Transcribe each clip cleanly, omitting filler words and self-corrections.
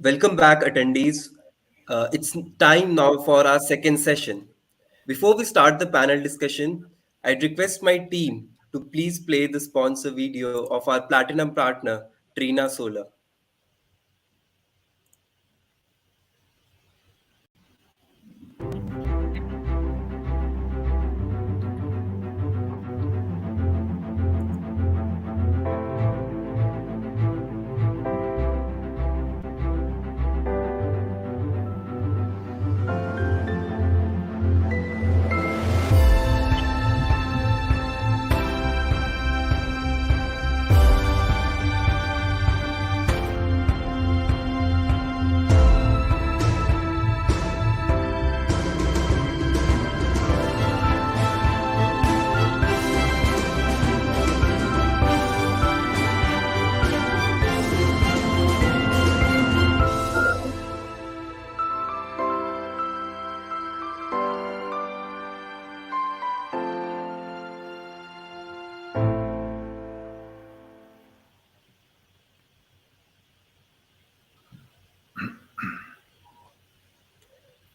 Welcome back, attendees. It's time now for our second session. Before we start the panel discussion, I'd request my team to please play the sponsor video of our platinum partner, Trina Solar.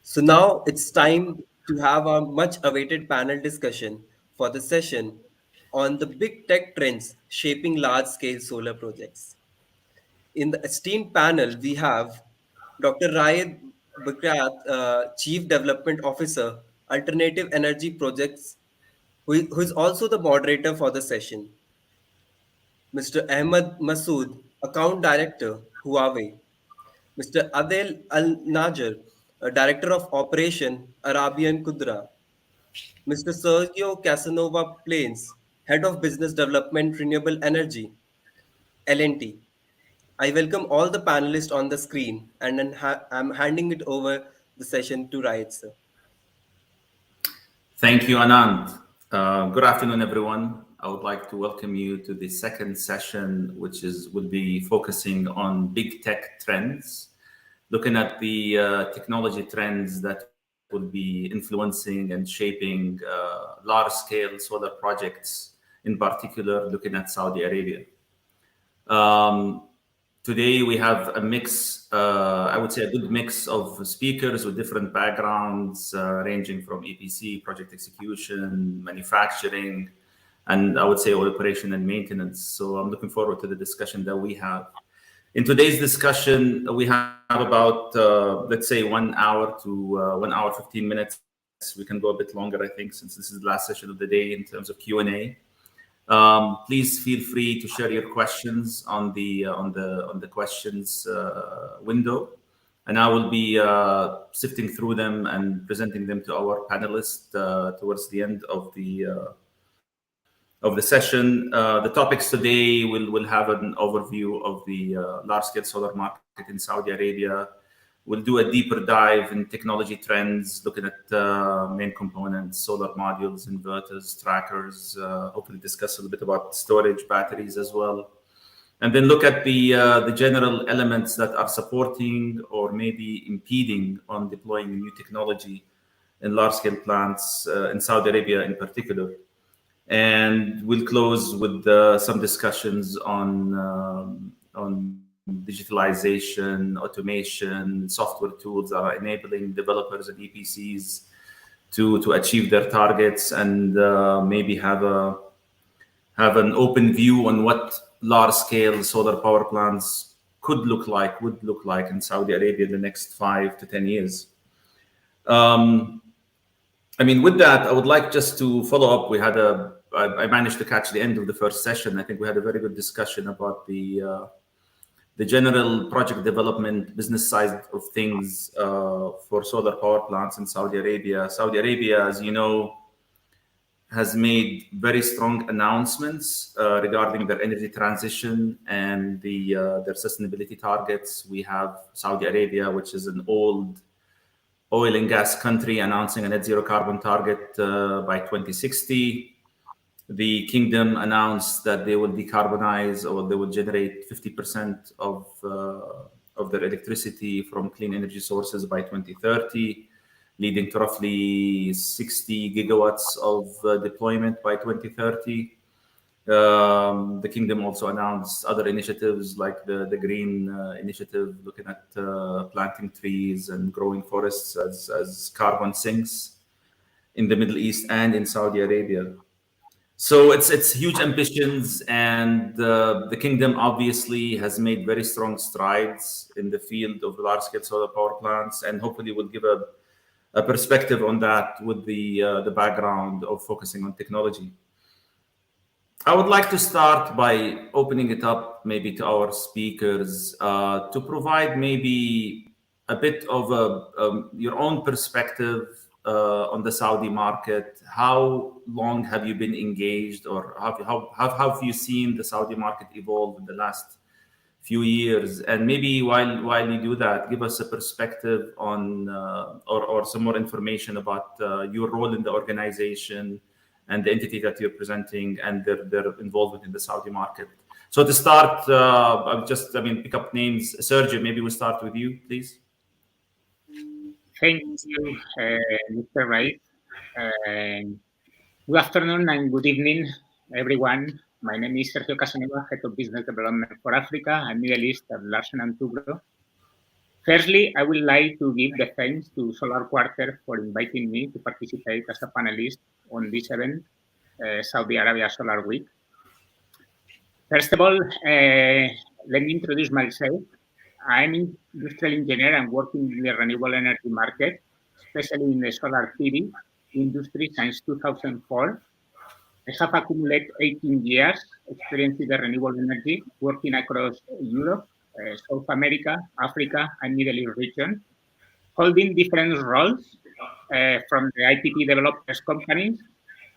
So now it's time to have our much awaited panel discussion for the session on the big tech trends shaping large scale solar projects. In the esteemed panel, we have Dr. Raed Bakrat, Chief Development Officer, Alternative Energy Projects, who is also the moderator for the session. Mr. Ahmed Masood, Account Director, Huawei. Mr. Adel Al Najar, Director of Operation, Arabian Kudra. Mr. Sergio Casanova Plains, Head of Business Development, Renewable Energy, L&T. I welcome all the panelists on the screen and then I'm handing it over the session to Raid, sir. Thank you, Anand. Good afternoon, everyone. I would like to welcome you to the second session, which will be focusing on big tech trends, looking at the technology trends that will be influencing and shaping large-scale solar projects, in particular, looking at Saudi Arabia. Today, we have a mix, I would say a good mix of speakers with different backgrounds, ranging from EPC, project execution, manufacturing, and I would say operation and maintenance. So I'm looking forward to the discussion that we have. In today's discussion, we have about, let's say, 1 hour to 1 hour, 15 minutes. We can go a bit longer, I think, since this is the last session of the day in terms of Q&A. Please feel free to share your questions on the questions window, and I will be sifting through them and presenting them to our panelists towards the end of the session. The topics today will have an overview of the large-scale solar market in Saudi Arabia. We'll do a deeper dive in technology trends, looking at main components, solar modules, inverters, trackers, hopefully discuss a little bit about storage, batteries as well. And then look at the general elements that are supporting or maybe impeding on deploying new technology in large-scale plants in Saudi Arabia in particular. And we'll close with some discussions on digitalization, automation, software tools that are enabling developers and EPCs to achieve their targets, and maybe have an open view on what large-scale solar power plants would look like in Saudi Arabia in the next 5 to 10 years. I mean, with that, I would like just to follow up. I managed to catch the end of the first session. I think we had a very good discussion about the general project development business side of things for solar power plants in Saudi Arabia. Saudi Arabia, as you know, has made very strong announcements regarding their energy transition and their sustainability targets. We have Saudi Arabia, which is an old oil and gas country, announcing a net zero carbon target by 2060. The kingdom announced that they will decarbonize, or they will generate 50% of their electricity from clean energy sources by 2030, leading to roughly 60 gigawatts of deployment by 2030. The kingdom also announced other initiatives like the green initiative, looking at planting trees and growing forests as carbon sinks in the Middle East and in Saudi Arabia. So it's huge ambitions, and the kingdom obviously has made very strong strides in the field of large-scale solar power plants, and hopefully will give a perspective on that with the background of focusing on technology. I would like to start by opening it up maybe to our speakers to provide maybe a bit of your own perspective on the Saudi market. How long have you been engaged, or how have you seen the Saudi market evolve in the last few years? And maybe while you do that, give us a perspective on or some more information about your role in the organization and the entity that you're presenting and their involvement in the Saudi market. So to start, pick up names. Sergio, maybe we'll start with you, please. Thank you, Mr. Raif. Good afternoon and good evening, everyone. My name is Sergio Casanova, Head of Business Development for Africa and Middle East at Larsen & Toubro. Firstly, I would like to give the thanks to Solar Quarter for inviting me to participate as a panelist on this event, Saudi Arabia Solar Week. First of all, let me introduce myself. I'm an industrial engineer and working in the renewable energy market, especially in the solar PV industry since 2004. I have accumulated 18 years experience in the renewable energy, working across Europe, South America, Africa, and Middle East region, holding different roles from the IPP developers companies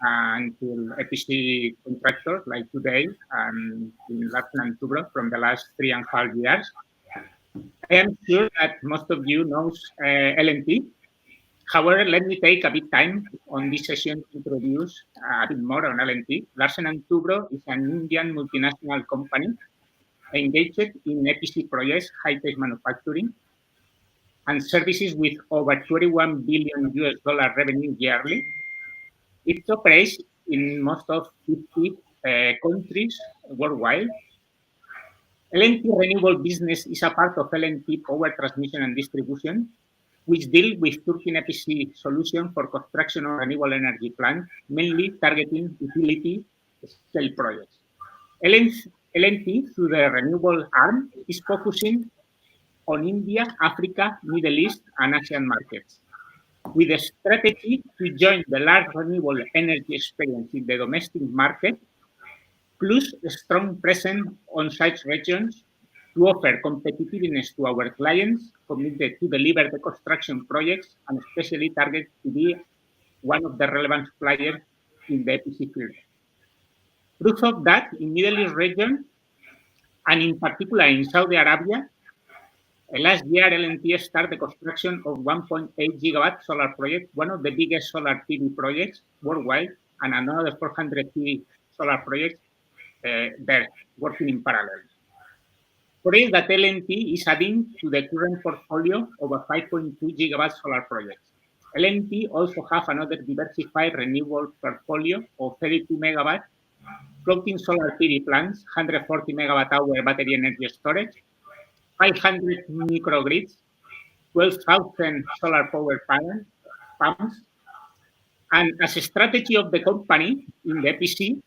until EPC contractors like today in Larsen & Toubro from the last 3.5 years. I am sure that most of you knows LNT. However, let me take a bit time on this session to introduce a bit more on LNT. Larsen & Toubro is an Indian multinational company engaged in EPC projects, high-tech manufacturing, and services with over $21 billion revenue yearly. It operates in most of 50 countries worldwide. LNT renewable business is a part of LNT power transmission and distribution, which deal with Turkish EPC solution for construction of renewable energy plants, mainly targeting utility scale projects. LNT, through the renewable arm, is focusing on India, Africa, Middle East, and Asian markets, with a strategy to join the large renewable energy experience in the domestic market, plus a strong presence on such regions to offer competitiveness to our clients committed to deliver the construction projects and especially target to be one of the relevant suppliers in the EPC field. Proof of that, in Middle East region, and in particular in Saudi Arabia, last year LNT started the construction of 1.8 gigawatt solar project, one of the biggest solar PV projects worldwide, and another 400 PV solar projects there working in parallel. Projects that LNT is adding to the current portfolio of a 5.2 gigawatt solar projects. LNT also have another diversified renewable portfolio of 32 megawatt floating solar PV plants, 140 megawatt hour battery energy storage, 500 microgrids, 12,000 solar power pumps, and as a strategy of the company in the EPC,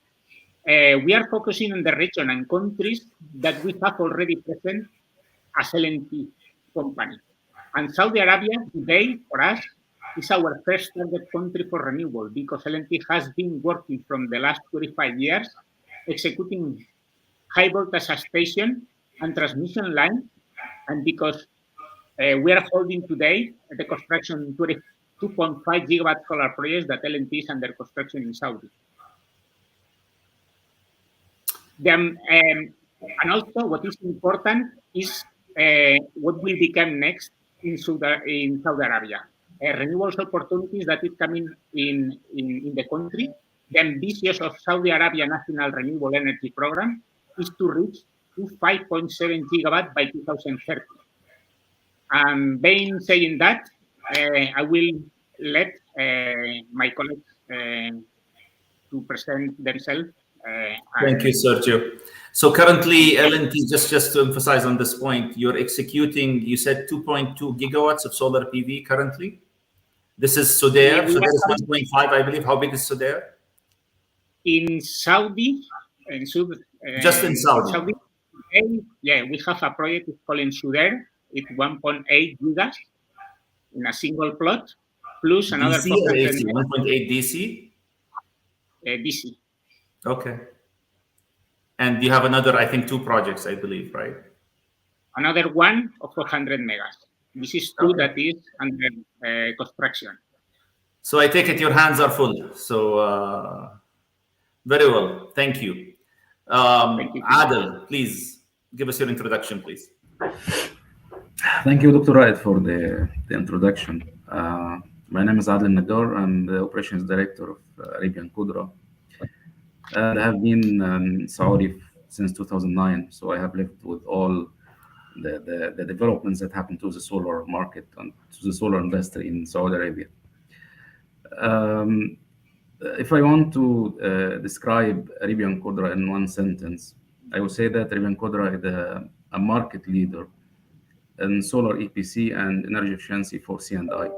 we are focusing on the region and countries that we have already present as LNT company. And Saudi Arabia today, for us, is our first target country for renewable because LNT has been working from the last 25 years, executing high voltage substation and transmission line, and because we are holding today the construction 2.5 gigawatt solar projects that LNT is under construction in Saudi. Then, and also what is important is what will become next in Saudi Arabia. Renewables opportunities that is coming in the country. The ambitions of Saudi Arabia National Renewable Energy Program is to reach to 5.7 gigawatt by 2030. Being saying that, I will let my colleagues to present themselves Thank you, Sergio. So currently, LNT, just to emphasize on this point, you're executing, you said 2.2 gigawatts of solar PV currently. This is Sudair. We Sudair is were 1.5, I believe. How big is Sudair? in Saudi, Just in Saudi. Yeah, we have a project called in Sudair. It's 1.8 gigas in a single plot, plus another DC or 400 AC? 1.8 DC? DC. Okay. And you have another, I think, 2 projects, I believe, right? Another one of 400 megas. This is 2 that is under construction. So I take it your hands are full. So very well. Thank you. Thank you. Adel, please give us your introduction, please. Thank you, Dr. Raed, for the introduction. My name is Adel Nagar. I'm the Operations Director of Arabian Qudra. And I have been in Saudi since 2009, so I have lived with all the developments that happen to the solar market and to the solar industry in Saudi Arabia. If I want to describe Arabian Qudra in one sentence, I would say that Arabian Qudra is a market leader in solar EPC and energy efficiency for C&I.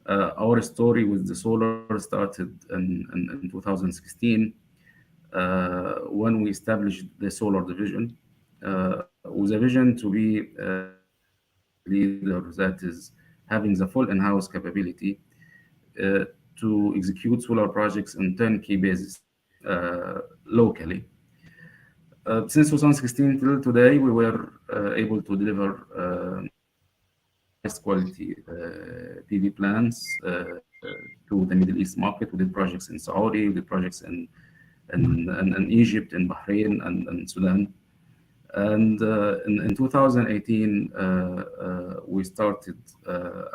Our story with the solar started in 2016 when we established the solar division with a vision to be a leader that is having the full in-house capability to execute solar projects on turnkey basis locally. Since 2016 till today, we were able to deliver highest quality PV plants to the Middle East market. We did projects in Saudi, we did projects in Egypt, in Bahrain, and Sudan. And in 2018, we started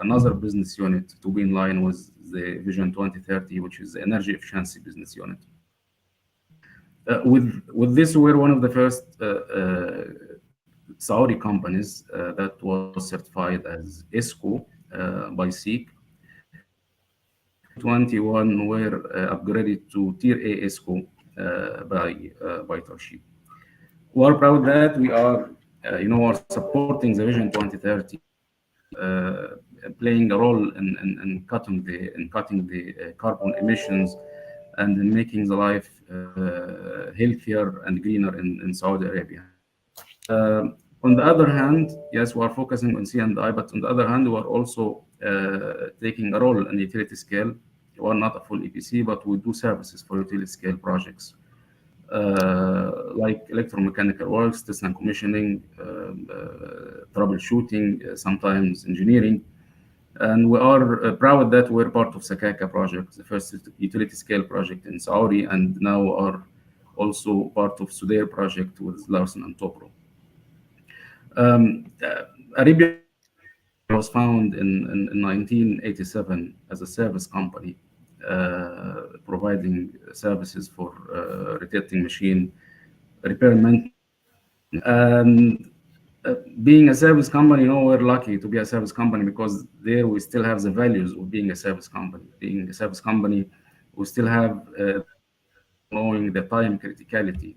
another business unit to be in line with the Vision 2030, which is the energy efficiency business unit. With this, we're one of the first Saudi companies that was certified as ISCO by SEEC. 21 were upgraded to Tier A ISCO by Turkey. We are proud that we are, are supporting the Vision 2030, playing a role in cutting the carbon emissions and in making the life healthier and greener in Saudi Arabia. On the other hand, yes, we are focusing on C&I, but on the other hand, we are also taking a role in utility scale. We are not a full EPC, but we do services for utility scale projects. Like electromechanical works, test and commissioning, troubleshooting, sometimes engineering. And we are proud that we're part of Sakaka project, the first utility scale project in Saudi, and now are also part of Sudair project with Larsen & Toubro. Arabia was founded in 1987 as a service company, providing services for rotating machine repair maintenance. And being a service company, we're lucky to be a service company because there we still have the values of being a service company. Being a service company, we still have knowing the time criticality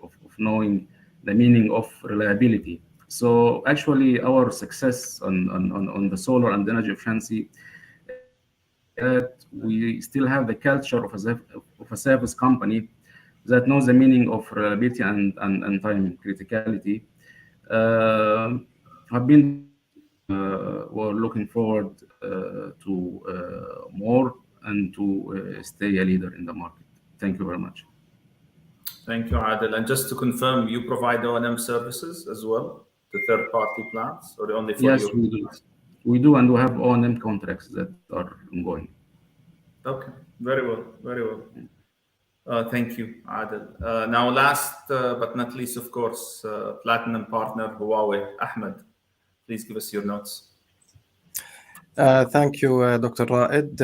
of knowing the meaning of reliability. So actually, our success on the solar and energy efficiency, that we still have the culture of a service company that knows the meaning of reliability and time criticality. Have been we're looking forward to more and to stay a leader in the market. Thank you very much. Thank you, Adel. And just to confirm, you provide O&M services as well to third-party plants, or only for Yes, your we do. We do, and we have O&M contracts that are ongoing. Okay, very well, very well. Thank you, Adel. Now, last but not least, of course, platinum partner Huawei. Ahmed, please give us your notes. Thank you, Dr. Raed.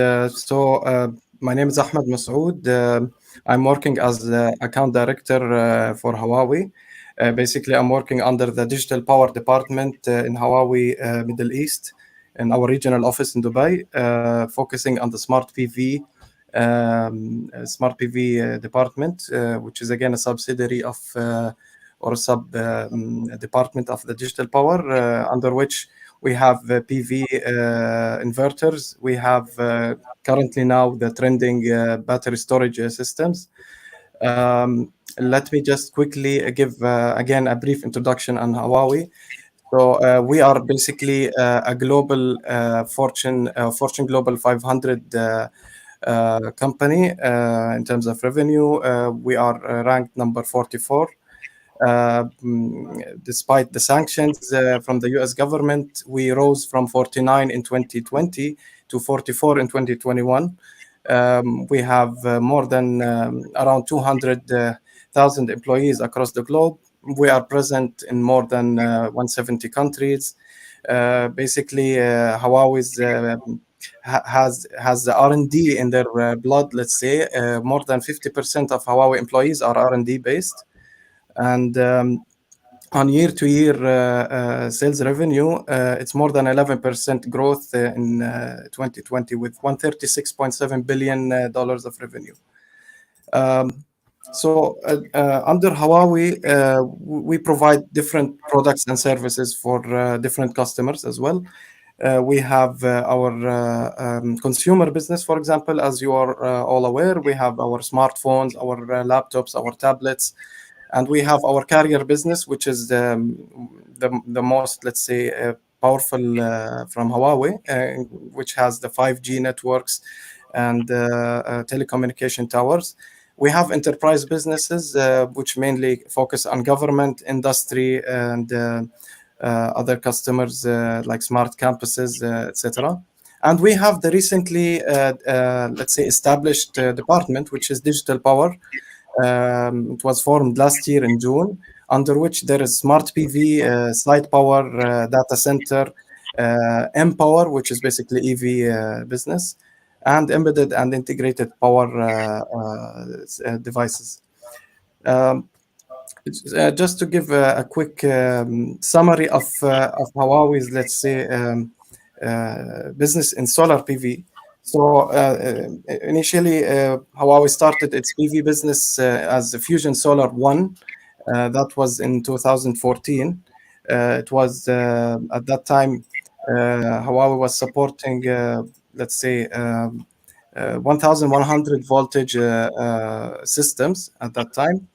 My name is Ahmed Masoud. I'm working as the account director for Huawei. Basically, I'm working under the digital power department in Huawei Middle East in our regional office in Dubai, focusing on the smart PV Smart PV department, which is again a subsidiary of or sub department of the digital power, under which we have PV inverters. We have currently now the trending battery storage systems. Let me just quickly give again a brief introduction on Huawei. So we are basically a global Fortune Global 500 company in terms of revenue. We are ranked number 44. Despite the sanctions from the US government, we rose from 49 in 2020 to 44 in 2021. We have more than around 200,000 employees across the globe. We are present in more than 170 countries. Basically, Huawei's has the R&D in their blood. Let's say more than 50% of Huawei employees are R&D based, and on year-to-year sales revenue, it's more than 11% growth in 2020 with $136.7 billion of revenue. Under Huawei, we provide different products and services for different customers as well. We have our consumer business, for example, as you are all aware. We have our smartphones, our laptops, our tablets, and we have our carrier business, which is the most, let's say, powerful from Huawei, which has the 5G networks and telecommunication towers. We have enterprise businesses, which mainly focus on government, industry, and other customers like smart campuses, etc. And we have the recently, let's say, established department, which is digital power. It was formed last year in June, under which there is smart PV, site power, data center, M-Power, which is basically EV business, and embedded and integrated power devices. Just to give a quick summary of Huawei's, let's say, business in solar PV. So initially, Huawei started its PV business as the Fusion Solar One. That was in 2014. It was at that time Huawei was supporting, let's say, 1,100 voltage systems at that time.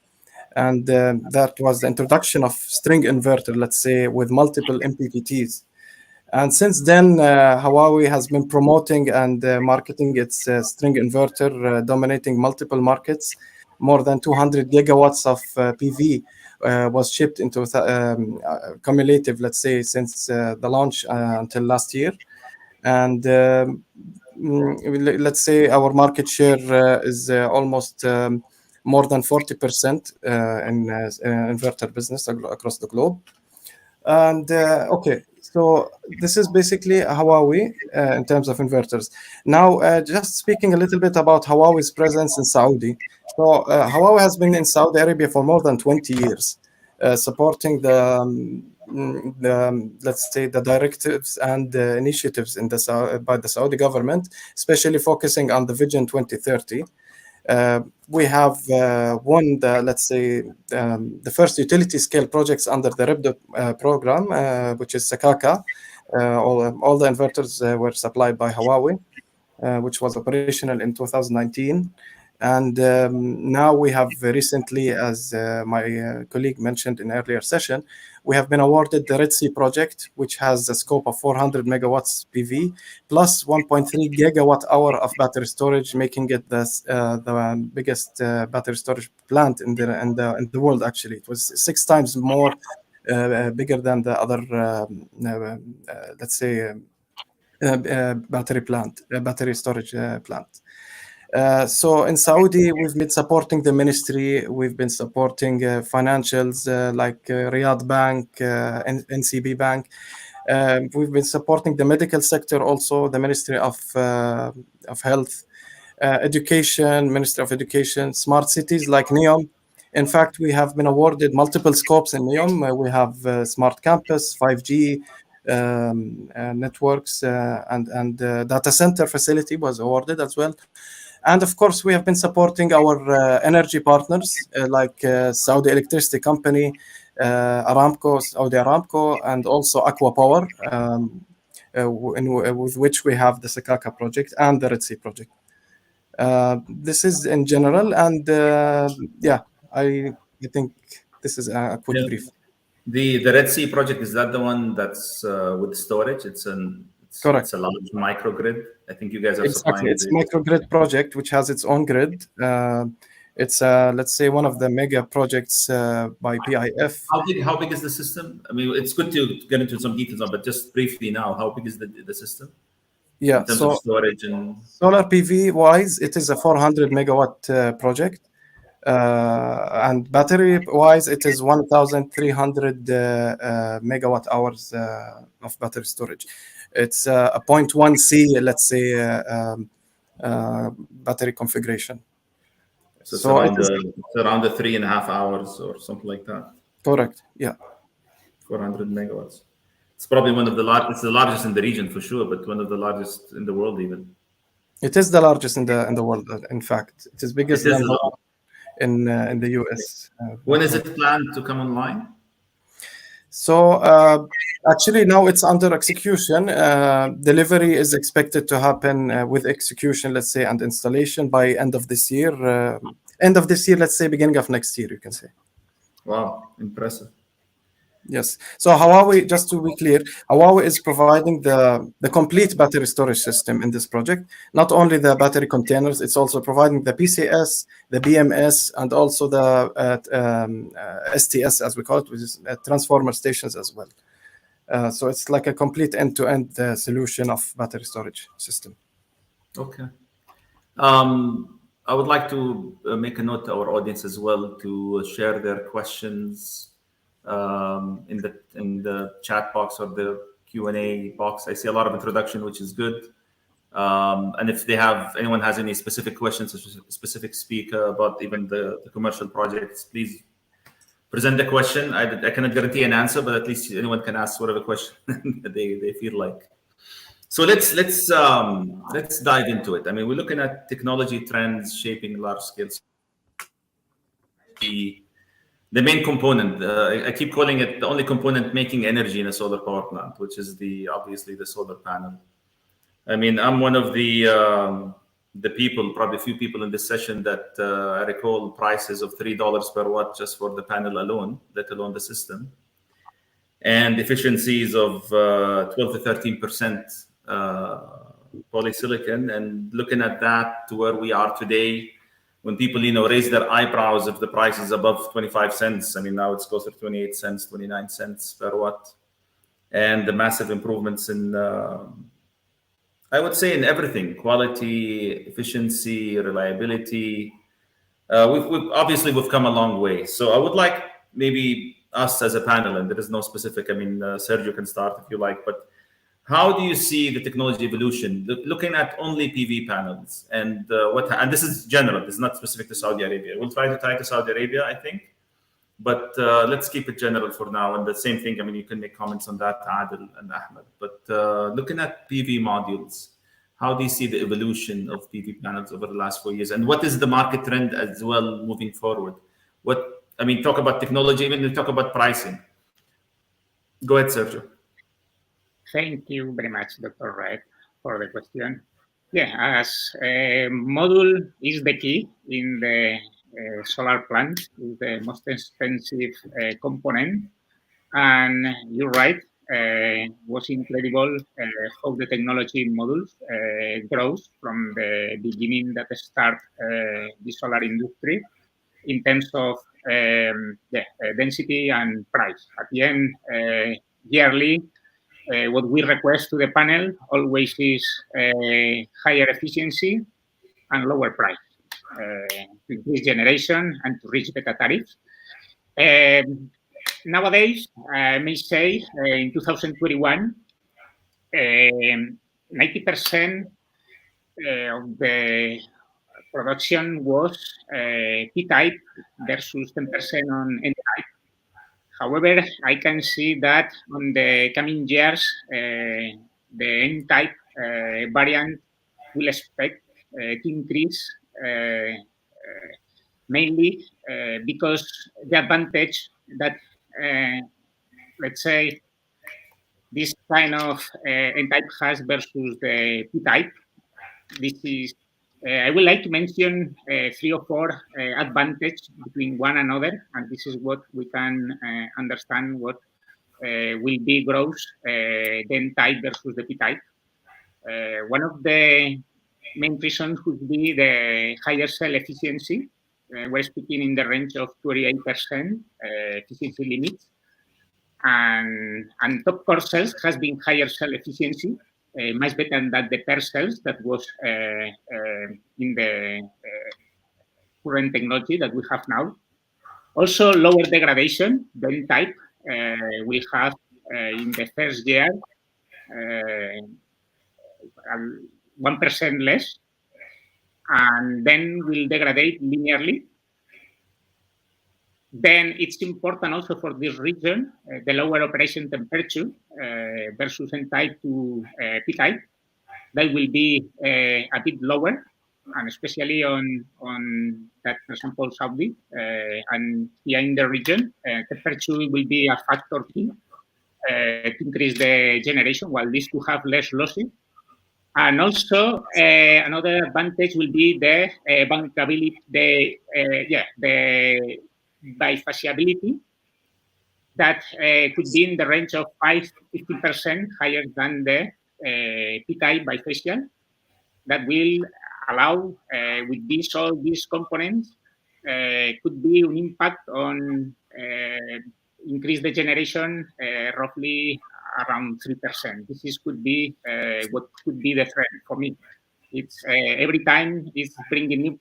And that was the introduction of string inverter, let's say, with multiple MPPTs. And since then, Huawei has been promoting and marketing its string inverter, dominating multiple markets. More than 200 gigawatts of PV was shipped into cumulative, let's say, since the launch until last year. And let's say our market share is almost more than 40% in inverter business across the globe. And okay, so this is basically Huawei in terms of inverters. Now, just speaking a little bit about Huawei's presence in Saudi. So Huawei has been in Saudi Arabia for more than 20 years, supporting let's say the directives and initiatives in by the Saudi government, especially focusing on the Vision 2030. We have won the, let's say, the first utility scale projects under the Rooftop program, which is Sakaka. All the inverters were supplied by Huawei, which was operational in 2019. And now we have recently, as my colleague mentioned in earlier session, we have been awarded the Red Sea project, which has a scope of 400 megawatts PV plus 1.3 gigawatt hour of battery storage, making it the biggest battery storage plant in the world. Actually, it was 6 times more bigger than the other, let's say, battery storage plant. So in Saudi, we've been supporting the ministry. We've been supporting financials like Riyadh Bank, NCB Bank. We've been supporting the medical sector, also the Ministry of Health, Education, Ministry of Education, smart cities like NEOM. In fact, we have been awarded multiple scopes in NEOM. We have smart campus, 5G networks, and data center facility was awarded as well. And of course, we have been supporting our energy partners like Saudi Electricity Company, Saudi Aramco, and also Aqua Power, with which we have the Sakaka project and the Red Sea project. This is in general, and yeah, I think this is a quick Yeah. brief. The Red Sea project, is that the one that's with storage? Correct. It's a large microgrid. I think you guys are Exactly. supplying It's microgrid project, which has its own grid. It's let's say one of the mega projects by PIF. How big is the system? I mean, it's good to get into some details on, but just briefly now, how big is the system? Yeah. In terms So of storage and solar PV wise, it is a 400 megawatt project. And battery wise, it is 1,300 megawatt hours of battery storage. It's a 0.1 C, let's say, battery configuration. so it's So around the 3.5 hours or something like that. correct. Yeah. 400 megawatts. It's probably one of the largest. It's the largest in the region for sure, but one of the largest in the world even. It is the largest in the world. In fact, it is biggest It is than the largest. in the US. When is it planned to come online? So actually now it's under execution. Delivery is expected to happen with execution, let's say, and installation by end of this year. Let's say beginning of next year, you can say. Wow, impressive. Yes. So Huawei, just to be clear, Huawei is providing the complete battery storage system in this project. Not only the battery containers, it's also providing the PCS, the BMS, and also the STS, as we call it, which is transformer stations as well. So it's like a complete end-to-end solution of battery storage system. Okay. I would like to make a note to our audience as well to share their questions in the chat box or the Q&A box. I see a lot of introduction, which is good. And if anyone has any specific questions, a specific speaker about even the commercial projects, please present the question. I cannot guarantee an answer, but at least anyone can ask whatever question they feel like. So let's dive into it. I mean, we're looking at technology trends shaping large scale. The main component, I keep calling it the only component making energy in a solar power plant, which is obviously the solar panel. I mean, I'm one of the people, probably a few people in this session that I recall prices of $3 per watt just for the panel alone, let alone the system, and efficiencies of 12 to 13% polysilicon. And looking at that to where we are today, when people, raise their eyebrows if the price is above 25 cents. I mean, now it's closer to 28 cents, 29 cents per watt. And the massive improvements in, I would say, in everything: quality, efficiency, reliability. We've come a long way. So I would like maybe us as a panel, and there is no specific, I mean, Sergio can start if you like, but how do you see the technology evolution, looking at only PV panels, and and this is general, it's not specific to Saudi Arabia. We'll try to tie to Saudi Arabia, I think, but let's keep it general for now. And the same thing, I mean, you can make comments on that, Adil and Ahmed. But looking at PV modules, how do you see the evolution of PV panels over the last 4 years, and what is the market trend as well moving forward? Talk about technology, even talk about pricing. Go ahead, Sergio. Thank you very much, Dr. Wright, for the question. Yeah, as module is the key in the solar plant, is the most expensive component. And you're right, was incredible how the technology modules grows from the beginning that start the solar industry in terms of density and price. At the end, yearly, what we request to the panel always is higher efficiency and lower price to increase generation and to reach better tariffs. Nowadays, I may say in 2021, 90% of the production was P-type versus 10% on N-type. However, I can see that on the coming years, the N-type variant will expect to increase, mainly because the advantage that, let's say, this kind of N-type has versus the P-type. This is, I would like to mention 3 or 4 advantages between one another, and this is what we can understand what will be growth, the N-type versus the P-type. One of the main reasons would be the higher cell efficiency. We're speaking in the range of 28% efficiency limits. And top core cells has been higher cell efficiency, much better than the pair cells that was in the current technology that we have now. Also, lower degradation. The N-type will have in the first year 1% less, and then will degrade linearly. Then it's important also for this region, the lower operation temperature versus N-type to P-type. That will be a bit lower, and especially on that, for example, Saudi and here in the region, temperature will be a factor key to increase the generation, while this to have less losses. And also another advantage will be the bankability, the bifaciability that could be in the range of 5-50% higher than the P-type bifacial. That will allow, with all these components, could be an impact on increase the generation roughly around 3%. This could be what could be the trend for me. It's every time it's bringing new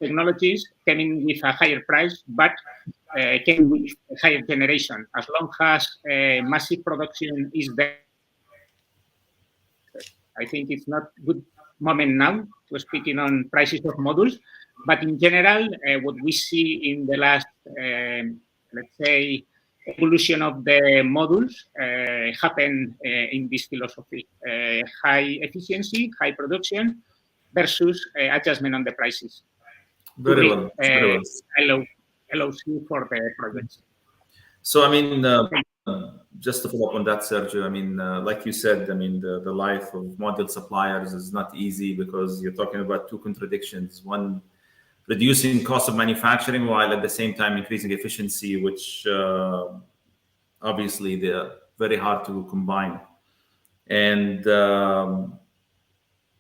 technologies, coming with a higher price, but came with a higher generation. As long as massive production is there, I think it's not good moment now to speaking on prices of modules, but in general, what we see in the last, let's say, evolution of the modules happen in this philosophy: high efficiency, high production versus adjustment on the prices. Very well. Very well. LOC for the projects. So, I mean, just to follow up on that, Sergio, I mean, like you said, I mean, the life of module suppliers is not easy because you're talking about 2 contradictions. One, reducing cost of manufacturing while at the same time increasing efficiency, which obviously they're very hard to combine. And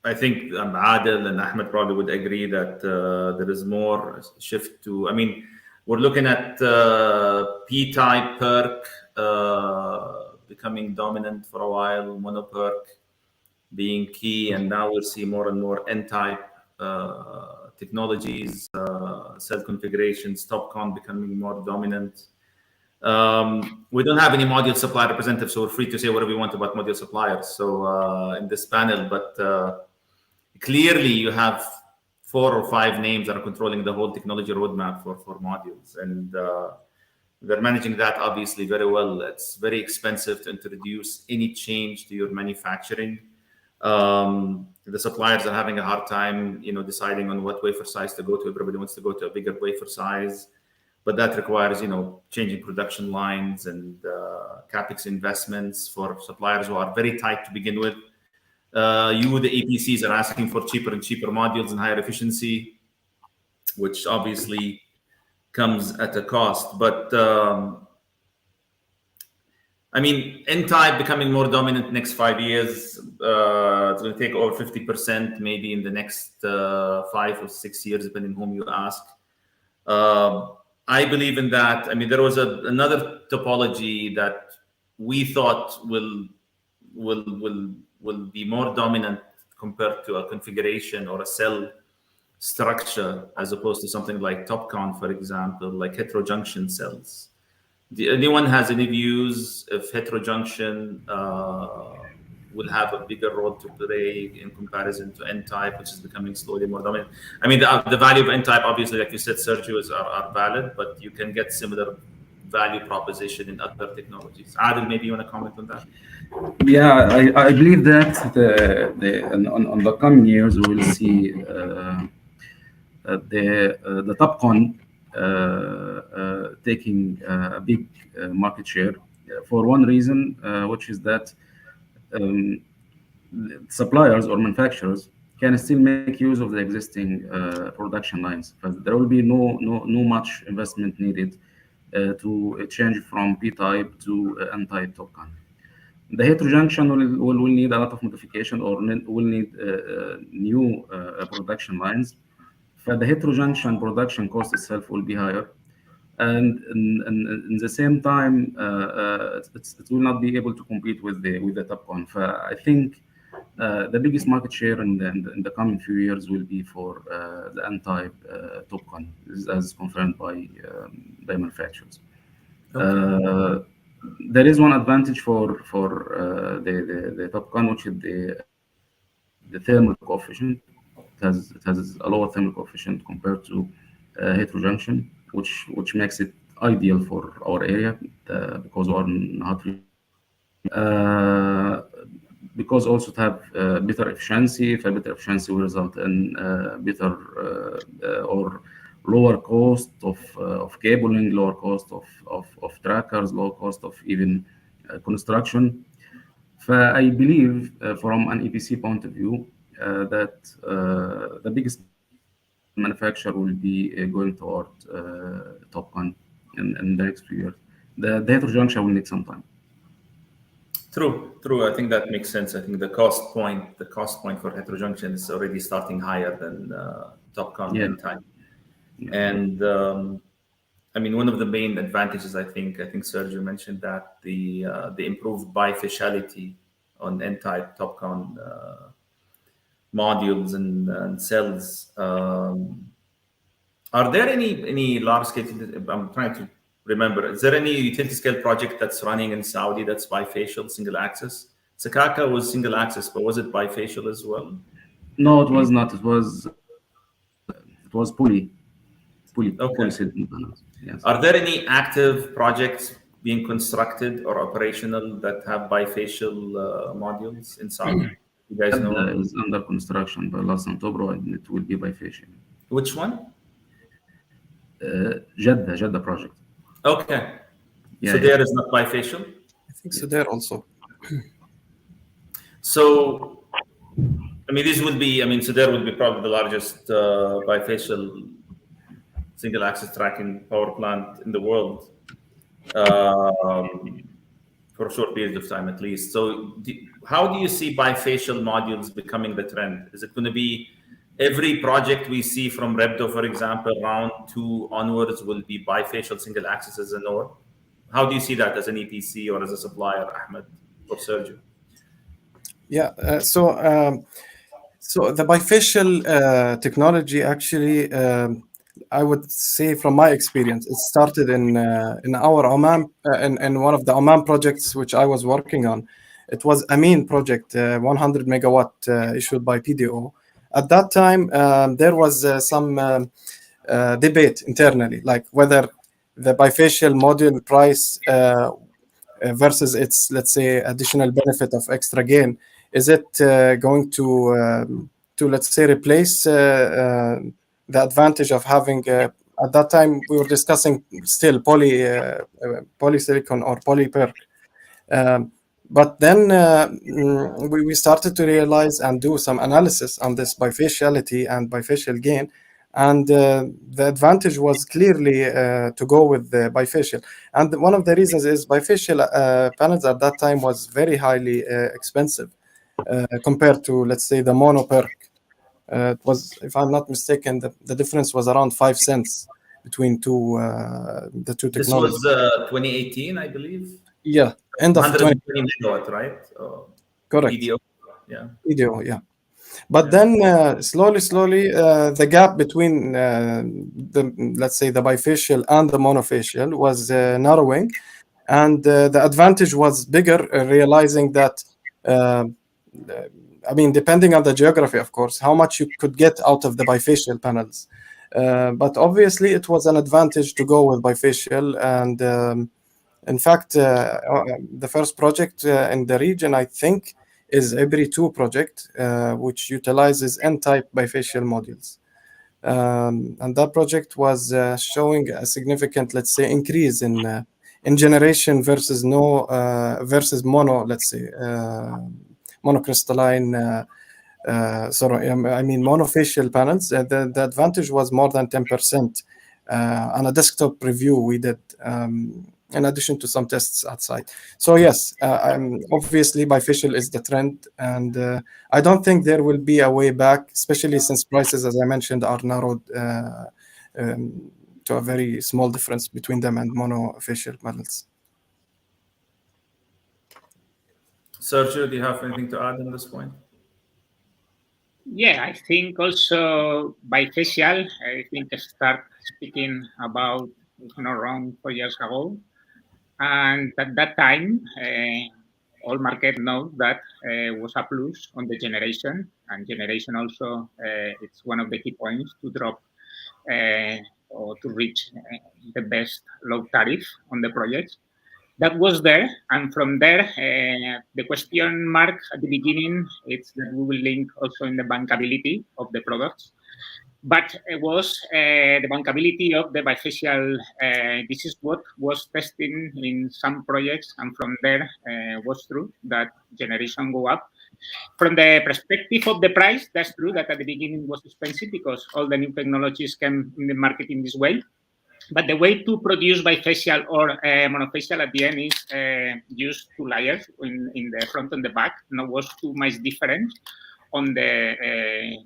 I think Adel and Ahmed probably would agree that there is more shift to, I mean, we're looking at P-type PERC becoming dominant for a while, mono-PERC being key, and now we'll see more and more N-type technologies, cell configurations, TOPCon becoming more dominant. We don't have any module supplier representatives, so we're free to say whatever we want about module suppliers. So in this panel, but clearly you have 4 or 5 names that are controlling the whole technology roadmap for modules, and they're managing that obviously very well. It's very expensive to introduce any change to your manufacturing. The suppliers are having a hard time, deciding on what wafer size to go to. Everybody wants to go to a bigger wafer size, but that requires, changing production lines and capex investments for suppliers who are very tight to begin with. The EPCs, are asking for cheaper and cheaper modules and higher efficiency, which obviously comes at a cost. But I mean, N-type becoming more dominant next 5 years. It's going to take over 50% maybe in the next 5 or 6 years, depending on whom you ask. I believe in that. I mean, there was another topology that we thought will be more dominant compared to a configuration or a cell structure, as opposed to something like TOPCon, for example, like heterojunction cells. Anyone has any views if heterojunction will have a bigger role to play in comparison to N-type, which is becoming slowly more dominant? I mean, the value of N-type, obviously, like you said, Sergio, are valid, but you can get similar value proposition in other technologies. Adil, maybe you want to comment on that? Yeah, I believe that on the coming years we will see the Topcon taking a big market share for one reason, which is that um, suppliers or manufacturers can still make use of the existing production lines. But there will be no much investment needed to change from P-type to N-type Topcon. The heterojunction will need a lot of modification or will need new production lines. For the heterojunction production cost itself will be higher, and in the same time, it will not be able to compete with the Topcon. I think the biggest market share in the coming few years will be for the N-type Topcon, as confirmed by manufacturers. Okay. There is one advantage for the Topcon, which is the thermal coefficient. It has a lower thermal coefficient compared to heterojunction, which makes it ideal for our area because we're in hot region. Uh, because also to have better efficiency. If a better efficiency will result in better or lower cost of cabling, lower cost of trackers, lower cost of even construction. I believe from an EPC point of view that the biggest manufacturer will be going toward Topcon in the next few years. The heterojunction will need some time. True. I think that makes sense. I think the cost point for heterojunction is already starting higher than Topcon Yeah. N-type. And I mean, one of the main advantages, I think Sergio mentioned that the improved bifaciality on N-type Topcon modules and cells. Are there any large scale? I'm trying to remember. Is there any utility scale project that's running in Saudi that's bifacial single axis? Sakaka was single axis, but was it bifacial as well? No, it was not. It was Okay. polysilicon panels. Yes. Are there any active projects being constructed or operational that have bifacial modules in Saudi? You guys know Jeddah of? is under construction by last October, and it will be bifacial. Which one? Jeddah project. Okay. Yeah, So yeah. there is not bifacial? I think so there also. So, I mean, so there will be probably the largest bifacial single axis tracking power plant in the world for a short period of time at least. So, how do you see bifacial modules becoming the trend? Is it going to be every project we see from Repto, for example, round 2 onwards will be bifacial single axis as a node? How do you see that as an EPC or as a supplier, Ahmed or Sergio? Yeah. So the bifacial technology actually, I would say from my experience, it started in our Oman, in one of the Oman projects which I was working on. It was Amin project, 100 megawatt issued by PDO. At that time, there was some debate internally, like whether the bifacial module price versus its, let's say, additional benefit of extra gain, is it going to let's say replace the advantage of having at that time we were discussing still polysilicon or polyperc. But then we started to realize and do some analysis on this bifaciality and bifacial gain. And the advantage was clearly to go with the bifacial. And one of the reasons is bifacial panels at that time was very highly expensive compared to, let's say, the monoperc. It was, if I'm not mistaken, the difference was around 5 cents between the two This technologies. was 2018, I believe. Yeah, end of 120 megawatt, right? Correct. EDO. Yeah. EDO, yeah. But then slowly, the gap between let's say, the bifacial and the monofacial was narrowing, and the advantage was bigger, realizing that, I mean, depending on the geography, of course, how much you could get out of the bifacial panels. But obviously, it was an advantage to go with bifacial. And in fact, the first project in the region, I think, is EBRI 2 project, which utilizes N-type bifacial modules. And that project was showing a significant, let's say, increase in generation versus versus mono, let's say, monocrystalline. Sorry, I mean monofacial panels. The advantage was more than 10% on a desktop review we did, in addition to some tests outside. So yes, obviously bifacial is the trend, and I don't think there will be a way back, especially since prices, as I mentioned, are narrowed to a very small difference between them and monofacial panels. Sergio, do you have anything to add on this point? Yeah, I think also bifacial, I think I start speaking about, if not wrong, 4 years ago. And at that time, all market knows that was a plus on the generation. And generation also, it's one of the key points to drop or to reach the best low tariff on the projects. That was there, and from there, the question mark at the beginning, it's that we will link also in the bankability of the products. But it was the bankability of the bifacial. This is what was testing in some projects, and from there was true that generation go up. From the perspective of the price, that's true that at the beginning it was expensive because all the new technologies came in the market in this way. But the way to produce bifacial or monofacial at the end is use two layers in the front and the back. No was too much different on the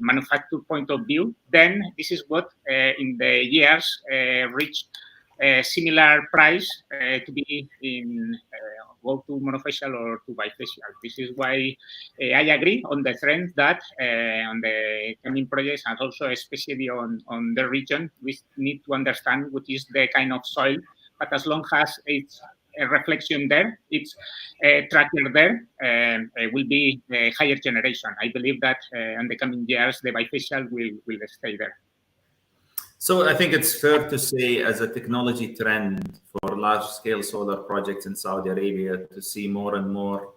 manufacture point of view. Then this is what in the years reached a similar price to be in go to monofacial or to bifacial. This is why I agree on the trend that on the coming projects and also especially on the region, we need to understand what is the kind of soil. But as long as it's a reflection there, it's a tracker there, it will be a higher generation. I believe that in the coming years, the bifacial will stay there. So I think it's fair to say, as a technology trend for large-scale solar projects in Saudi Arabia, to see more and more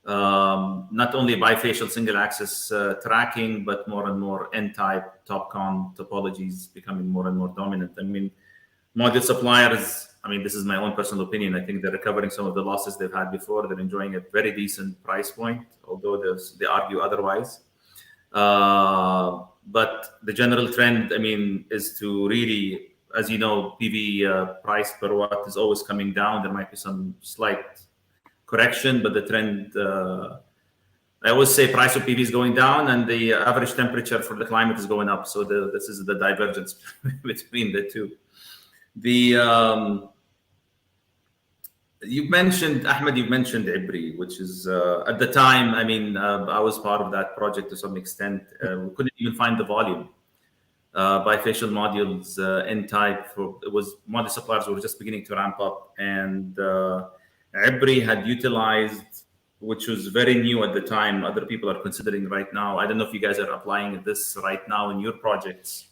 not only bifacial single-axis tracking, but more and more N-type TOPCon topologies becoming more and more dominant. I mean, module suppliers, I mean, this is my own personal opinion. I think they're recovering some of the losses they've had before. They're enjoying a very decent price point, although they argue otherwise. But the general trend, I mean, is to really, as you know, PV price per watt is always coming down. There might be some slight correction, but the trend, I always say price of PV is going down and the average temperature for the climate is going up. So this is the divergence between the two. You've mentioned, Ahmed, you've mentioned EBRI, which is at the time, I mean, I was part of that project to some extent. We couldn't even find the volume. Bifacial modules N-type, it was module suppliers were just beginning to ramp up. And EBRI had utilized, which was very new at the time, other people are considering right now. I don't know if you guys are applying this right now in your projects,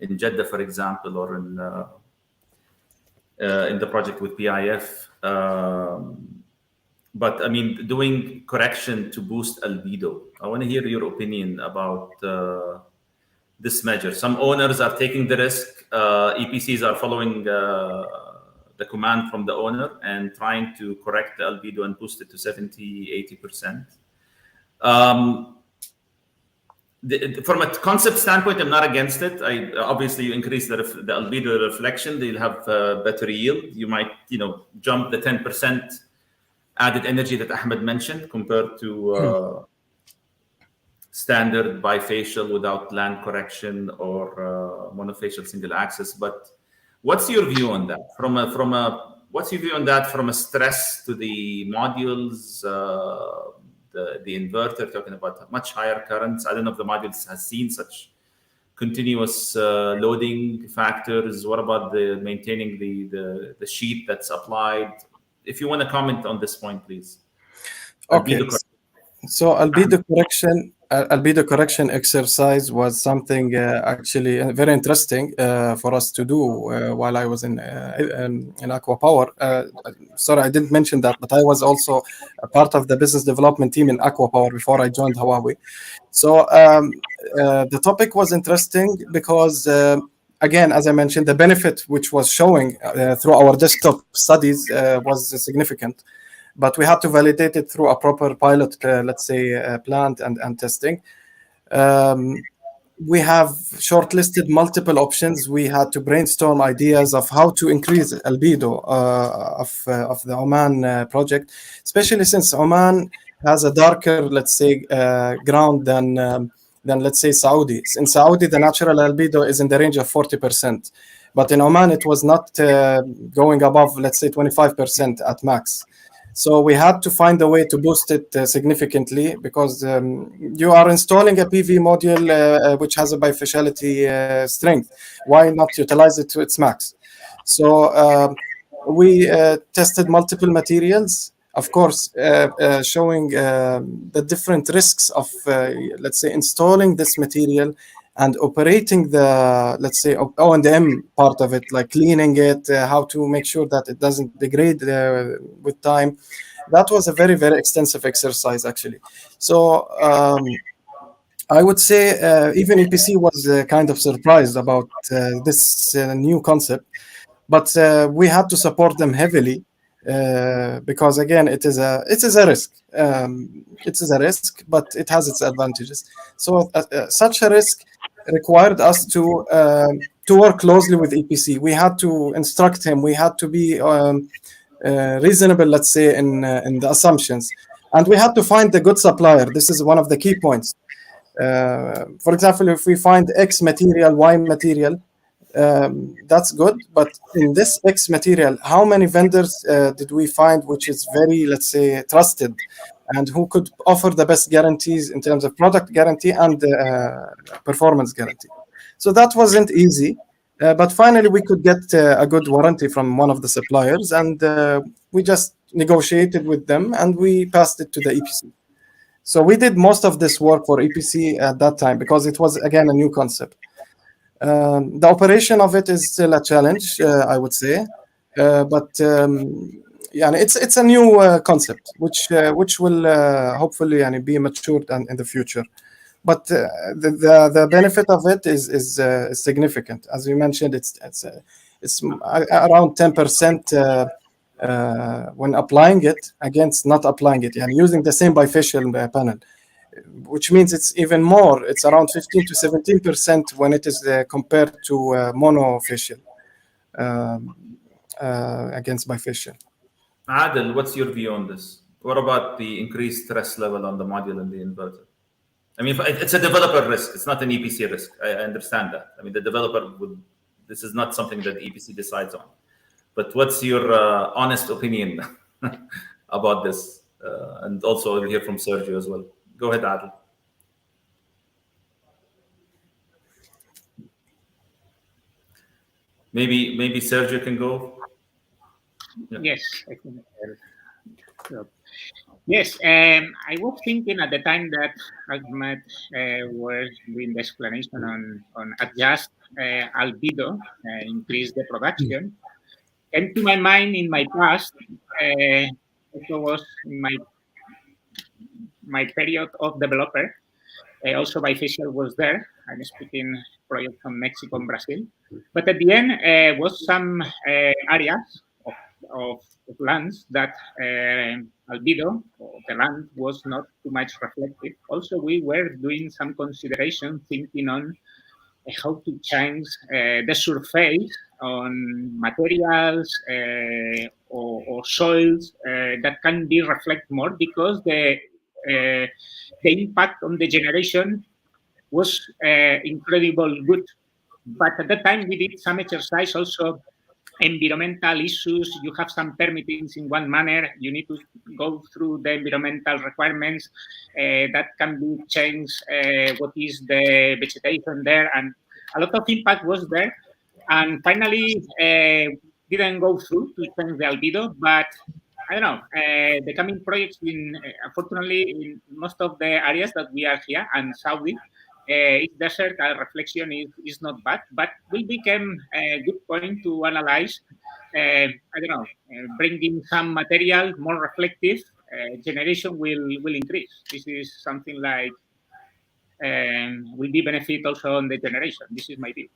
in Jeddah, for example, or in the project with PIF. But I mean, doing correction to boost albedo. I want to hear your opinion about this measure. Some owners are taking the risk. EPCs are following the command from the owner and trying to correct the albedo and boost it to 70, 80%. From a concept standpoint, I'm not against it. Obviously, you increase the albedo reflection, they'll have better yield. You might, jump the 10% added energy that Ahmed mentioned compared to standard bifacial without land correction or monofacial single axis. But what's your view on that? What's your view on that from a stress to the modules? The inverter, talking about much higher currents. I don't know if the modules has seen such continuous loading factors. What about the maintaining the sheet that's applied? If you want to comment on this point, please. Okay. So albedo correction, albedo correction exercise was something actually very interesting for us to do while I was in Aqua Power. Sorry, I didn't mention that, but I was also a part of the business development team in Aqua Power before I joined Huawei. So the topic was interesting because, again, as I mentioned, the benefit which was showing through our desktop studies was significant. But we had to validate it through a proper pilot, let's say, plant and testing. We have shortlisted multiple options. We had to brainstorm ideas of how to increase albedo of the Oman project, especially since Oman has a darker, let's say, ground than let's say Saudi. In Saudi, the natural albedo is in the range of 40%, but in Oman it was not going above, let's say, 25% at max. So we had to find a way to boost it significantly because you are installing a PV module which has a bifaciality strength. Why not utilize it to its max? So we tested multiple materials, of course, showing the different risks of, let's say, installing this material and operating the, let's say, O&M part of it, like cleaning it, how to make sure that it doesn't degrade with time. That was a very, very extensive exercise, actually. So I would say even EPC was kind of surprised about this new concept, but we had to support them heavily because, again, it is a risk. It is a risk, but it has its advantages. So such a risk required us to work closely with EPC. We had to instruct him. We had to be reasonable, let's say, in the assumptions, and we had to find the good supplier. This is one of the key points. For example, if we find X material, Y material, that's good. But in this X material, how many vendors did we find which is very, let's say, trusted, and who could offer the best guarantees in terms of product guarantee and performance guarantee? So that wasn't easy, but finally we could get a good warranty from one of the suppliers, and we just negotiated with them and we passed it to the EPC. So we did most of this work for EPC at that time because it was, again, a new concept. The operation of it is still a challenge, I would say, but yeah, it's a new concept which will hopefully be matured in the future. But the benefit of it is significant. As you mentioned, it's around 10% when applying it against not applying it, and using the same bifacial panel, which means it's even more. It's around 15 to 17% when it is compared to monofacial against bifacial. Adel, what's your view on this? What about the increased stress level on the module and the inverter? I mean, it's a developer risk. It's not an EPC risk. I understand that. I mean, the developer would. This is not something that the EPC decides on. But what's your honest opinion about this? And also, we'll hear from Sergio as well. Go ahead, Adel. Maybe Sergio can go. Yeah. Yes, I think. Yes, I was thinking at the time that Ahmed was doing the explanation on adjust albedo, increase the production. Came to my mind in my past, also was in my period of developer. Also, bifacial was there. I'm speaking project from Mexico and Brazil. But at the end, was some areas of lands that albedo or the land was not too much reflective. Also, we were doing some consideration, thinking on how to change the surface on materials or soils that can be reflect more, because the impact on the generation was incredible good. But at that time, we did some exercise also. Environmental issues, you have some permittings in one manner, you need to go through the environmental requirements that can be changed, what is the vegetation there, and a lot of impact was there. And finally, didn't go through to change the albedo, but I don't know, the coming projects unfortunately, in most of the areas that we are here and Saudi, it's desert reflection is not bad, but will become a good point to analyze. I don't know, bringing some material more reflective, generation will increase. This is something like will be benefit also on the generation. This is my view.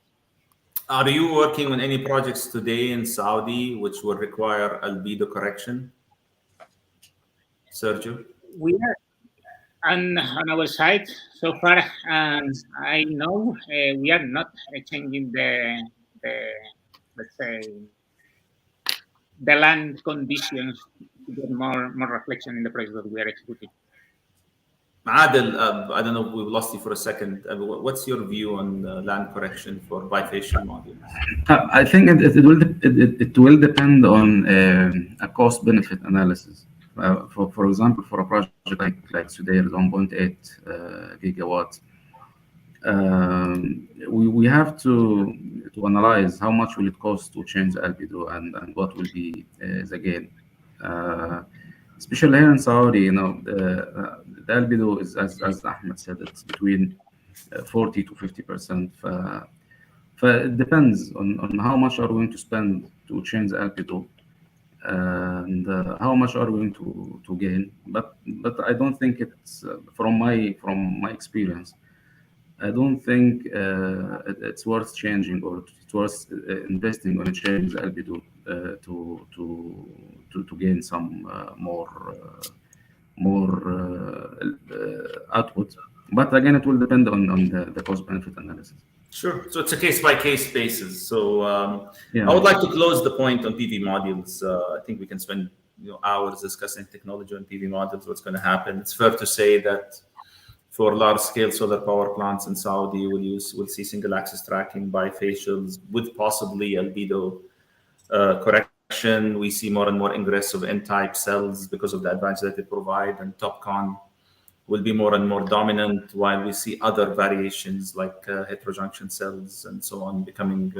Are you working on any projects today in Saudi which will require albedo correction, Sergio? We are on our side so far. I know we are not changing the let's say the land conditions to get more reflection in the projects that we are executing. Adel, I don't know, we've lost you for a second. What's your view on land correction for bifacial modules? I think it will depend on a cost benefit analysis. For example, for a project like Sudair, 1.8 gigawatt, we have to analyze how much will it cost to change the albedo and what will be the gain. Especially here in Saudi, the albedo is, as Ahmed said, it's between 40 to 50%. It depends on how much are we going to spend to change the albedo and how much are we going to gain. But I don't think it's from my experience. I don't think it's worth changing or it's worth investing on a change the albedo to gain some more output. But again, it will depend on the cost benefit analysis. Sure. So it's a case by case basis. So Yeah. I would like to close the point on PV modules. I think we can spend hours discussing technology on PV modules. What's going to happen? It's fair to say that for large-scale solar power plants in Saudi, we'll see single-axis tracking, bifacials, with possibly albedo correction. We see more and more ingress of N-type cells because of the advantage that they provide, and TOPCon will be more and more dominant, while we see other variations like heterojunction cells and so on becoming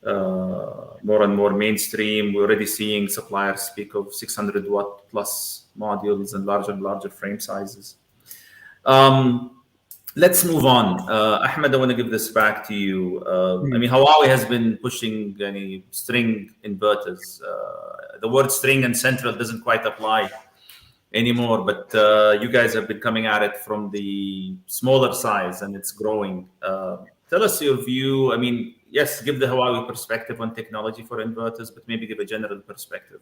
more and more mainstream. We're already seeing suppliers speak of 600 watt plus modules and larger frame sizes. Let's move on. Ahmed, I want to give this back to you. I mean, Huawei has been pushing string inverters. The word string and central doesn't quite apply anymore, but you guys have been coming at it from the smaller size and it's growing. Tell us your view. I mean, yes, give the Huawei perspective on technology for inverters, but maybe give a general perspective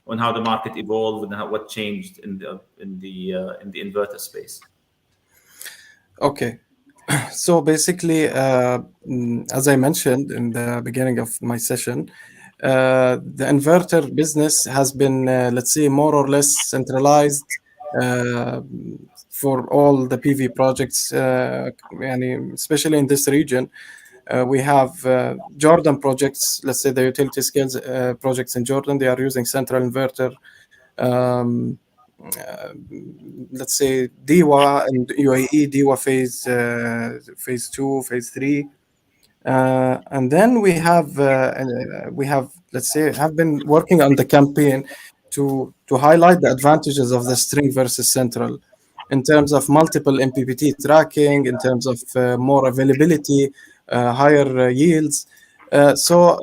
on how the market evolved and what changed in the inverter space. Okay. So basically, as I mentioned in the beginning of my session, the inverter business has been, let's say, more or less centralized for all the PV projects, especially in this region. We have Jordan projects, let's say the utility scales projects in Jordan, they are using central inverter. Let's say DIWA and UAE, DIWA phase 2, phase 3. And then we have, let's say, have been working on the campaign to highlight the advantages of the string versus central in terms of multiple MPPT tracking, in terms of more availability, higher yields. So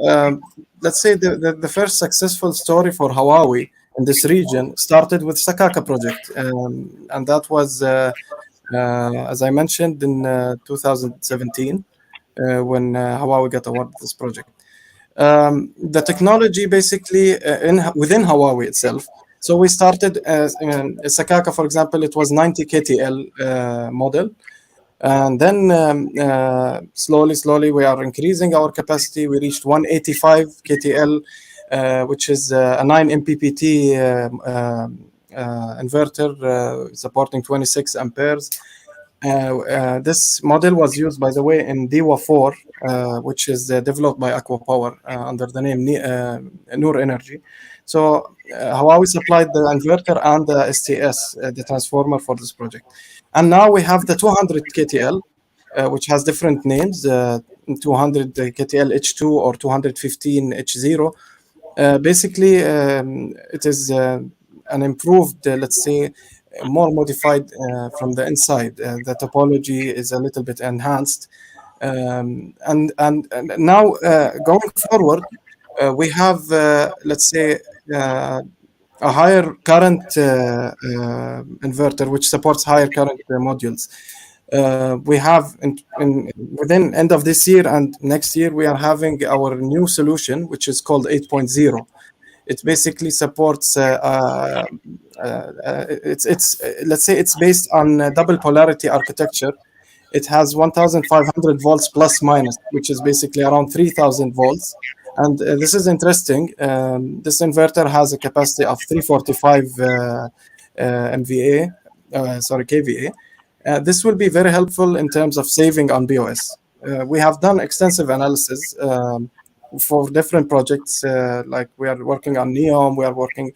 let's say the first successful story for Huawei in this region started with Sakaka project, and that was, as I mentioned, in 2017 when Huawei got awarded this project. The technology basically within Huawei itself. So we started as in Sakaka, for example, it was 90 KTL model. And then slowly we are increasing our capacity. We reached 185 KTL, which is a 9 MPPT inverter supporting 26 amperes. This model was used, by the way, in DIWA 4, which is developed by Aqua Power under the name Noor Energy. So Huawei supplied the inverter and the STS, the transformer for this project. And now we have the 200 KTL, which has different names, 200 KTL H2 or 215 H0. Basically, it is an improved, let's say, more modified from the inside. The topology is a little bit enhanced. And now going forward, we have, let's say, a higher current inverter, which supports higher current modules. We have within end of this year and next year, we are having our new solution, which is called 8.0. It basically supports it's let's say it's based on double polarity architecture. It has 1500 volts plus minus, which is basically around 3000 volts. And this is interesting. This inverter has a capacity of 345 MVA, kVA. This will be very helpful in terms of saving on BOS. We have done extensive analysis for different projects, like we are working on NEOM, we are working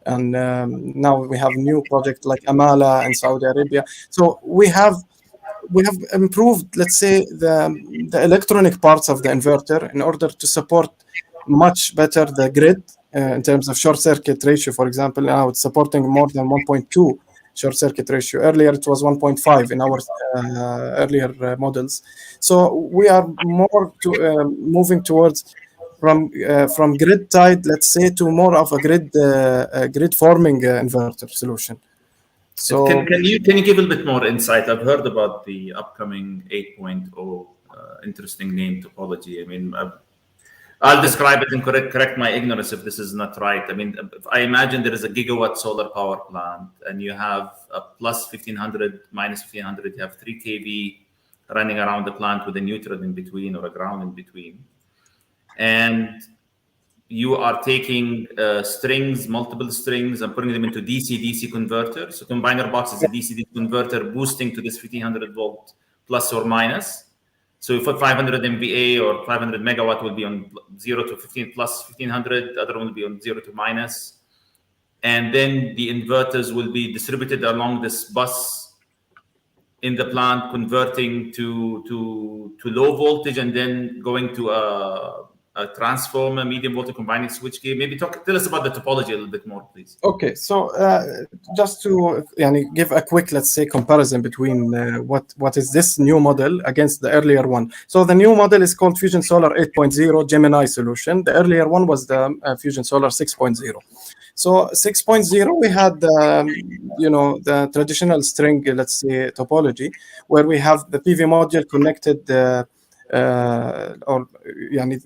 on, now we have new project like Amala in Saudi Arabia. So we have improved, let's say, the electronic parts of the inverter in order to support much better the grid in terms of short circuit ratio. For example, now it's supporting more than 1.2 short circuit ratio. Earlier it was 1.5 in our earlier models. So we are more moving towards from grid tied, let's say, to more of a grid forming inverter solution. So can you give a little bit more insight? I've heard about the upcoming 8.0 interesting name topology. I mean, I'll describe it and correct my ignorance if this is not right. I mean, I imagine there is a gigawatt solar power plant, and you have a plus 1500, minus 1500. You have 3 kV running around the plant with a neutral in between or a ground in between, and you are taking strings, multiple strings, and putting them into DC-DC converter. So combiner box is a DC-DC converter boosting to this 1500 volt plus or minus. So if 500 MVA or 500 megawatt will be on 0 to 15 plus 1500, the other one will be on 0 to minus. And then the inverters will be distributed along this bus in the plant, converting to low voltage and then going to a transformer, medium voltage combining switchgear. Maybe tell us about the topology a little bit more, please. Okay, so just to give a quick, let's say, comparison between what is this new model against the earlier one. So the new model is called Fusion Solar 8.0 Gemini solution. The earlier one was the Fusion Solar 6.0. So 6.0, we had the traditional string, let's say, topology, where we have the PV module connected or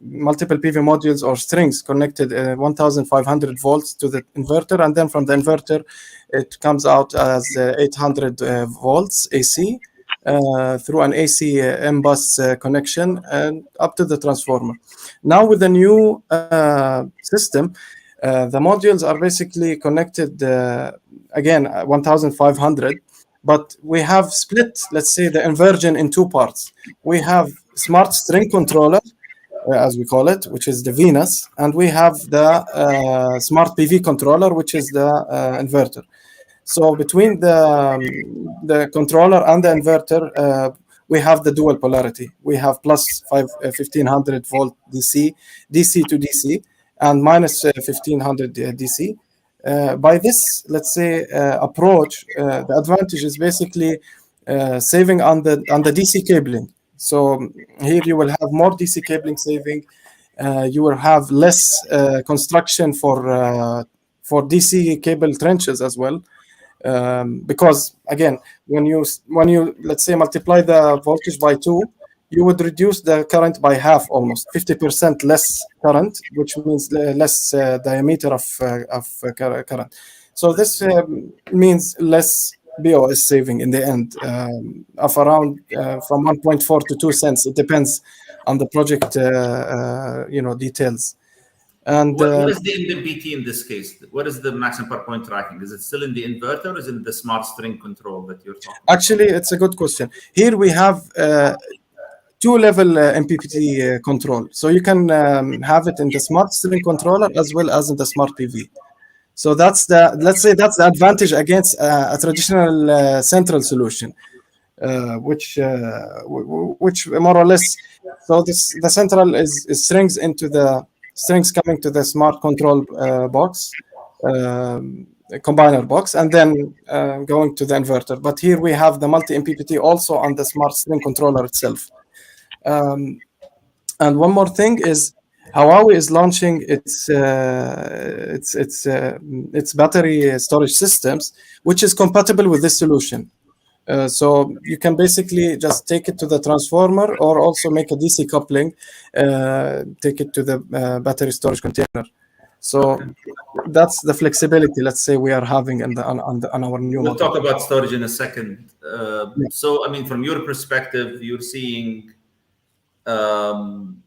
multiple PV modules or strings connected 1500 volts to the inverter, and then from the inverter it comes out as 800 volts AC through an AC M-bus connection and up to the transformer. Now with the new system, the modules are basically connected again 1500, but we have split, let's say, the inversion in 2 parts. We have smart string controller, as we call it, which is the Venus, and we have the smart PV controller, which is the inverter. So between the controller and the inverter, we have the dual polarity. We have plus 1500 volt DC to DC, and minus 1500 DC. By this, let's say, approach, the advantage is basically saving on the DC cabling. So here you will have more DC cabling saving. You will have less construction for DC cable trenches as well, because again, when you let's say multiply the voltage by 2, you would reduce the current by half, almost 50% less current, which means less diameter of current. So this means less BOS saving in the end, of around from 1.4 to 2 cents. It depends on the project, details. And what is the MPPT in this case? What is the maximum power point tracking? Is it still in the inverter, or is it in the smart string control that you're talking about? Actually, it's a good question. Here we have 2-level MPPT control. So you can have it in the smart string controller as well as in the smart PV. So that's let's say that's the advantage against a traditional central solution, which more or less, so the central is strings into the strings coming to the smart control box, combiner box, and then going to the inverter. But here we have the multi-MPPT also on the smart string controller itself. And one more thing is Huawei is launching its battery storage systems, which is compatible with this solution. So you can basically just take it to the transformer, or also make a DC coupling, take it to the battery storage container. So that's the flexibility, let's say, we are having on our new We'll model. talk about storage in a second. Yeah. So, I mean, from your perspective, you're seeing, I want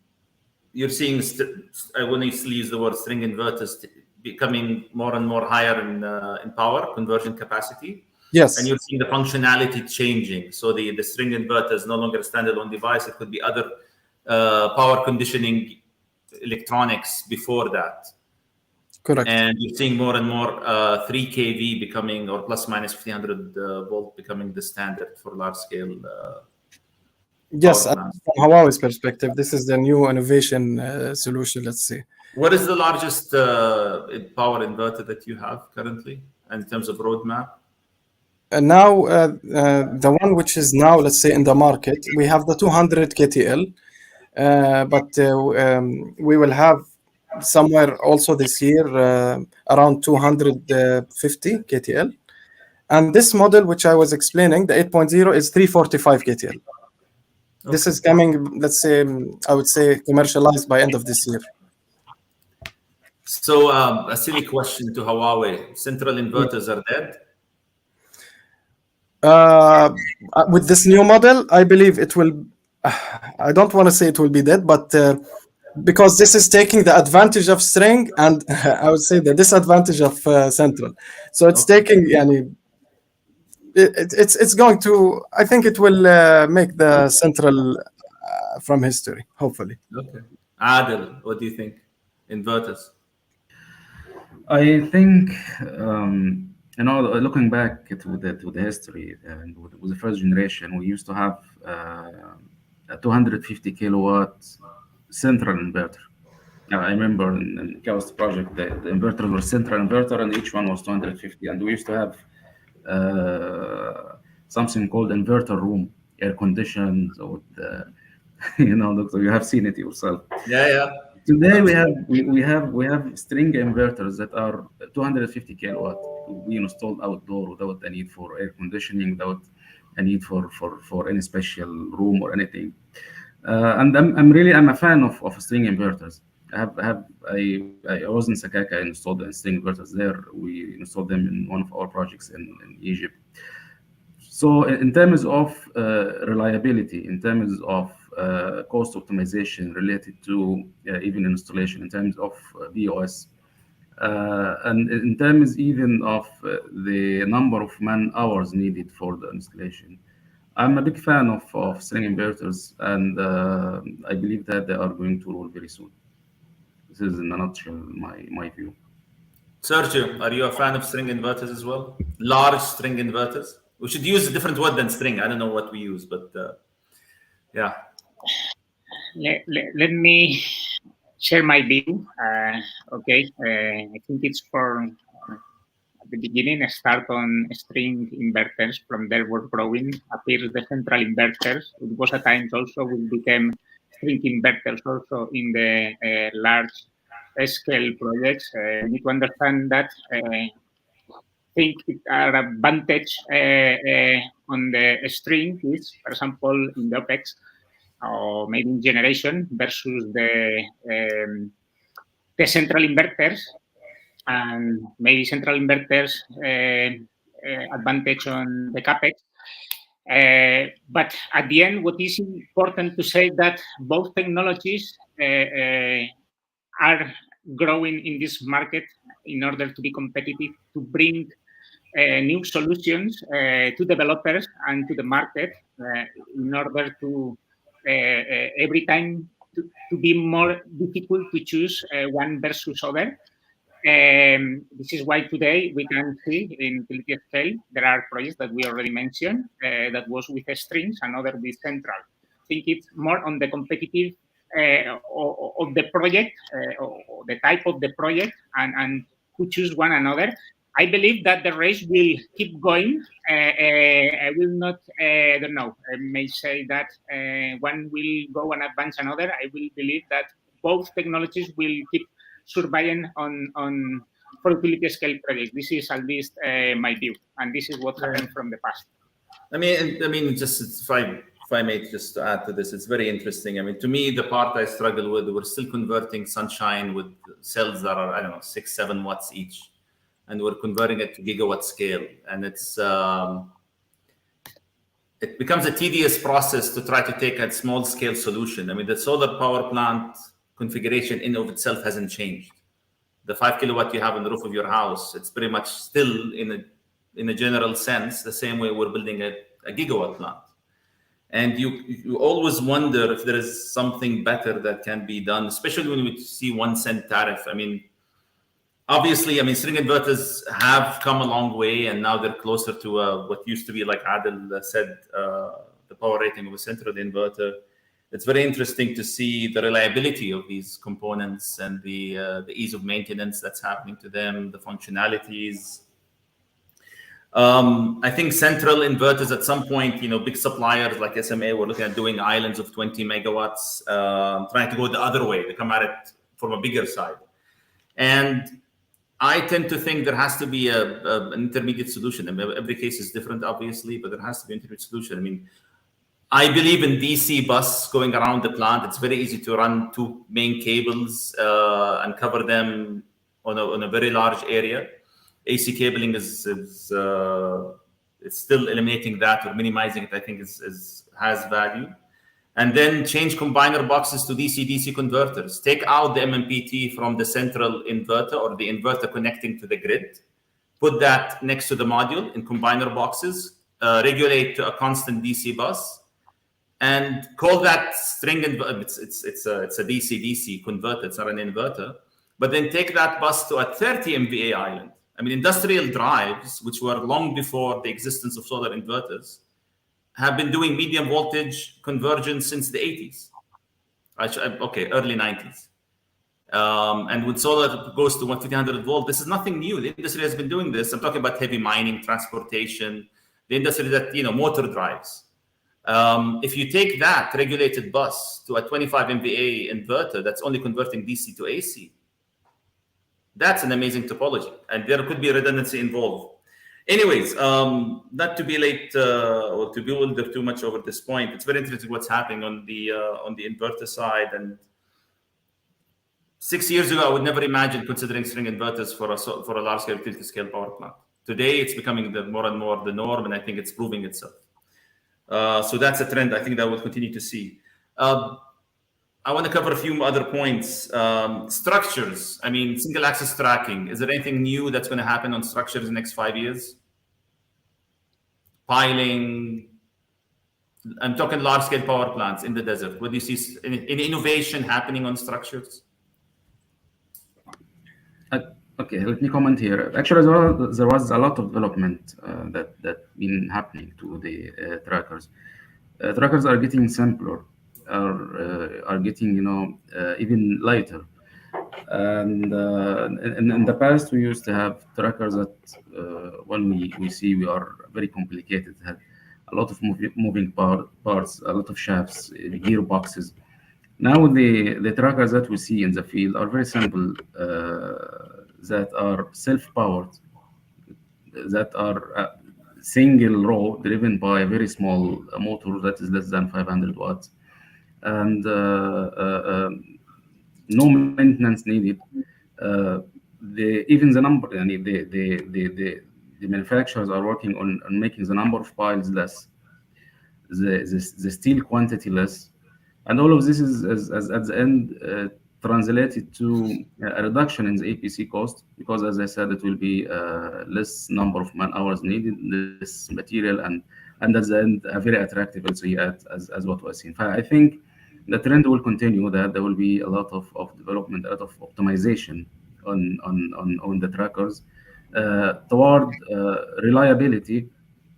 to use the word string inverters becoming more and more higher in power conversion capacity. Yes. And you're seeing the functionality changing. So the string inverter is no longer a standalone device. It could be other power conditioning electronics before that. Correct. And you're seeing more and more 3 kV becoming, or plus minus 1500 volt becoming the standard for large scale. Yes, power from plants. Huawei's perspective, this is the new innovation solution, let's say. What is the largest power inverter that you have currently in terms of roadmap? Now, the one which is now, let's say, in the market, we have the 200 KTL, but we will have somewhere also this year around 250 KTL. And this model, which I was explaining, the 8.0, is 345 KTL. This is coming, let's say, I would say, commercialized by end of this year. So a silly question to Huawei: central inverters are dead? With this new model, I believe it will. I don't want to say it will be dead, but because this is taking the advantage of string, and I would say the disadvantage of central. So it's taking, it's going to. I think it will make the central from history, hopefully. Okay. Adil, what do you think? Inverters. I think, looking back to the history, and with the first generation, we used to have a 250 kilowatt central inverter. I remember in Chaos project, the inverters were central inverter, and each one was 250. And we used to have something called inverter room, air conditioned. So, doctor, you have seen it yourself. Yeah. Today we have string inverters that are 250 kilowatt to be installed outdoor without a need for air conditioning, without a need for any special room or anything. And I'm a fan of string inverters. I was in Sakaka. I installed the string inverters there. We installed them in one of our projects in Egypt. So in terms of reliability, in terms of cost optimization related to even installation, in terms of BOS, and in terms even of the number of man hours needed for the installation, I'm a big fan of string inverters, and I believe that they are going to rule very soon. This is in a nutshell my view. Sergio, are you a fan of string inverters as well? Large string inverters? We should use a different word than string. I don't know what we use, but yeah. Let me share my view. Okay, I think it's for at the beginning, start on string inverters. From there, we're growing. Appears the central inverters. It was at times also will become string inverters also in the large scale projects. We need to understand that. Think it are advantage on the string is, for example, in the OPEX or maybe in generation versus the central inverters, and maybe central inverters advantage on the capex. But at the end, what is important to say that both technologies are growing in this market in order to be competitive, to bring new solutions to developers and to the market in order to every time to be more difficult to choose one versus other. This is why today we can see in utility scale there are projects that we already mentioned that was with strings and other with central. I think it's more on the competitive of the project or the type of the project and who choose one another. I believe that the race will keep going. I will not, I don't know, I may say that one will go and advance another. I will believe that both technologies will keep surviving on for utility scale projects. This is at least my view, and this is what happened from the past. I mean, just if I may just to add to this, it's very interesting. I mean, to me, the part I struggle with, we're still converting sunshine with cells that are, I don't know, 6-7 watts each, and we're converting it to gigawatt scale, and it becomes a tedious process to try to take a small scale solution. I mean, the solar power plant configuration in of itself hasn't changed. The 5 kilowatt you have on the roof of your house, it's pretty much still in a general sense the same way we're building a gigawatt plant. And you always wonder if there is something better that can be done, especially when we see 1 cent tariff. I mean, obviously, I mean, string inverters have come a long way, and now they're closer to what used to be, like Adel said, the power rating of a central inverter. It's very interesting to see the reliability of these components and the ease of maintenance that's happening to them, the functionalities. I think central inverters at some point, big suppliers like SMA were looking at doing islands of 20 megawatts, trying to go the other way. They come at it from a bigger side. And I tend to think there has to be an intermediate solution. I mean, every case is different, obviously, but there has to be an intermediate solution. I mean, I believe in DC bus going around the plant. It's very easy to run 2 main cables and cover them on a very large area. AC cabling is still eliminating that or minimizing it. I think has value. And then change combiner boxes to DC-DC converters. Take out the MMPT from the central inverter or the inverter connecting to the grid. Put that next to the module in combiner boxes. Regulate to a constant DC bus. And call that string inverter. It's a DC-DC converter. It's not an inverter. But then take that bus to a 30 MVA island. I mean, industrial drives, which were long before the existence of solar inverters, have been doing medium voltage conversion since the 80s. Early 90s. And when solar goes to 1500 volt, this is nothing new. The industry has been doing this. I'm talking about heavy mining, transportation, the industry that, motor drives. If you take that regulated bus to a 25 MVA inverter that's only converting DC to AC, that's an amazing topology. And there could be redundancy involved. Anyways, not to be late or to bewilder too much over this point, it's very interesting what's happening on the inverter side. And 6 years ago, I would never imagine considering string inverters for a large-scale utility-scale power plant. Today, it's becoming more and more the norm, and I think it's proving itself. So that's a trend I think that we'll continue to see. I want to cover a few other points. Structures. I mean, single axis tracking. Is there anything new that's going to happen on structures in the next 5 years? Piling. I'm talking large scale power plants in the desert. What do you see any innovation happening on structures? Okay, let me comment here. Actually, there was a lot of development that been happening to the trackers. Trackers are getting simpler. Are getting even lighter, and in the past we used to have trackers that when we see we are very complicated, had a lot of moving parts, a lot of shafts, gearboxes. Now the trackers that we see in the field are very simple, that are self-powered, that are single row driven by a very small motor that is less than 500 watts. And no maintenance needed. Even the number, the manufacturers are working on making the number of piles less, the steel quantity less, and all of this is at the end translated to a reduction in the APC cost, because as I said, it will be less number of man hours needed, less material, and at the end a very attractive LCE as what was seen. I think the trend will continue, that there will be a lot of development, a lot of optimization on the trackers toward reliability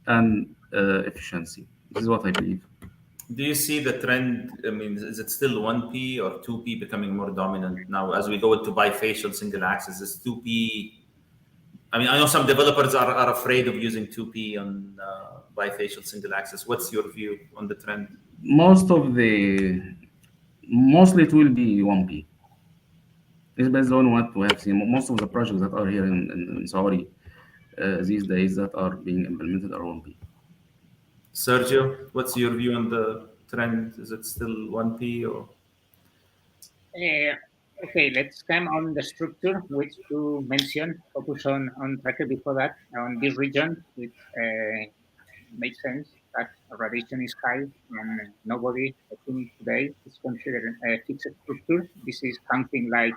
and efficiency. This is what I believe. Do you see the trend? I mean, is it still 1P or 2P becoming more dominant now as we go into bifacial single axis? Is 2P? I mean, I know some developers are afraid of using 2P on bifacial single axis. What's your view on the trend? Mostly it will be 1P. It's based on what we have seen. Most of the projects that are here in Saudi these days that are being implemented are 1P. Sergio, what's your view on the trend? Is it still 1P or? Okay, let's come on the structure, which you mentioned. Focus on tracker before that. On this region, it makes sense that radiation is high and nobody, I think today, is considered a fixed structure. This is something like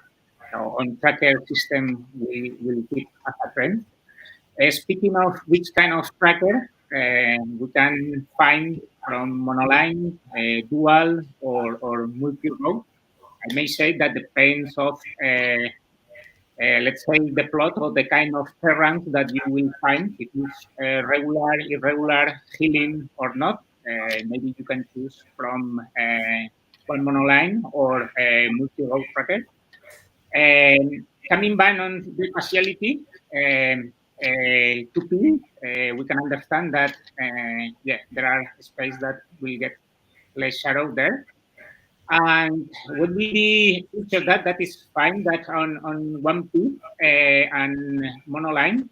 on tracker system we will keep as a trend. Speaking of which kind of tracker, we can find from monoline, dual, or multi-row. I may say that depends of let's say the plot or the kind of terrain that you will find. If it's regular, irregular, healing or not. Maybe you can choose from one monoline or a multi-row tracker. Coming back on the partiality, 2P, we can understand that yeah, there are space that will get less shadow there. And when we picture that, that is fine. That on 1P and monoline,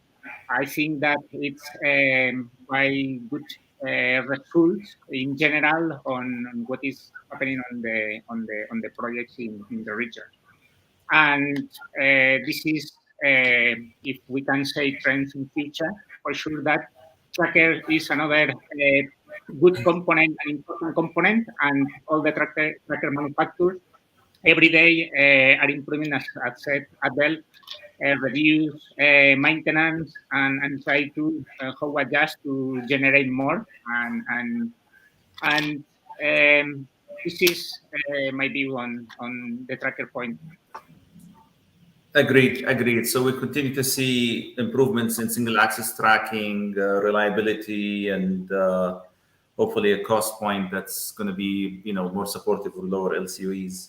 I think that it's quite good results in general on what is happening on the projects in the region. And this is, if we can say, trends in future, for sure that tracker is another good component, an important component, and all the tracker manufacturers every day are improving, as said Adele, reduce maintenance and try to how adjust to generate more. And this is my view on the tracker point. Agreed, agreed. So we continue to see improvements in single axis tracking, reliability, and hopefully a cost point that's going to be, more supportive of lower LCOEs.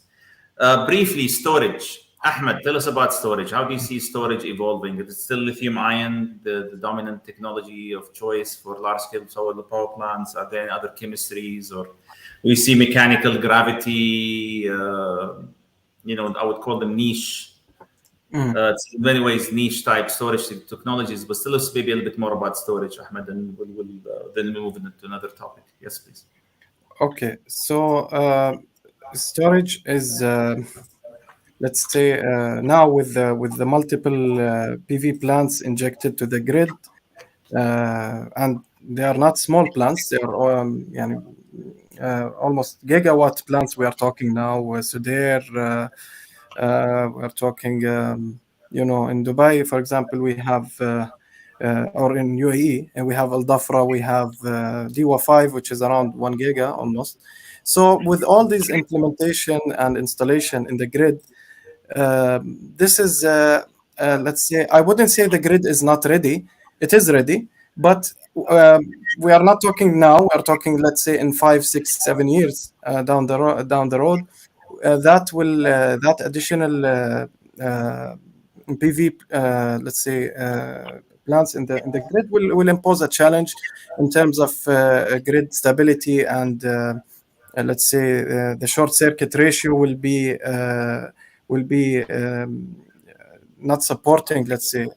Briefly, storage. Ahmed, tell us about storage. How do you see storage evolving? Is it still lithium ion, the dominant technology of choice for large-scale solar power plants? Are there other chemistries, or we see mechanical gravity? I would call them niche. It's in many ways niche type storage technologies, but still let's maybe a little bit more about storage, Ahmed, and we'll then move into another topic. Yes, please. Okay, so storage is, let's say, now with the multiple PV plants injected to the grid, and they are not small plants. They are almost gigawatt plants. We are talking now. So we're talking, in Dubai, for example, we have, or in UAE, and we have Al Dhafra, we have DIWA 5, which is around 1 giga almost. So with all these implementation and installation in the grid, this is, let's say, I wouldn't say the grid is not ready. It is ready, but we are not talking now. We are talking, let's say, in 5, 6, 7 years down the road. That additional PV, let's say, plants in the grid will impose a challenge in terms of grid stability, and let's say the short circuit ratio will be not supporting, let's say,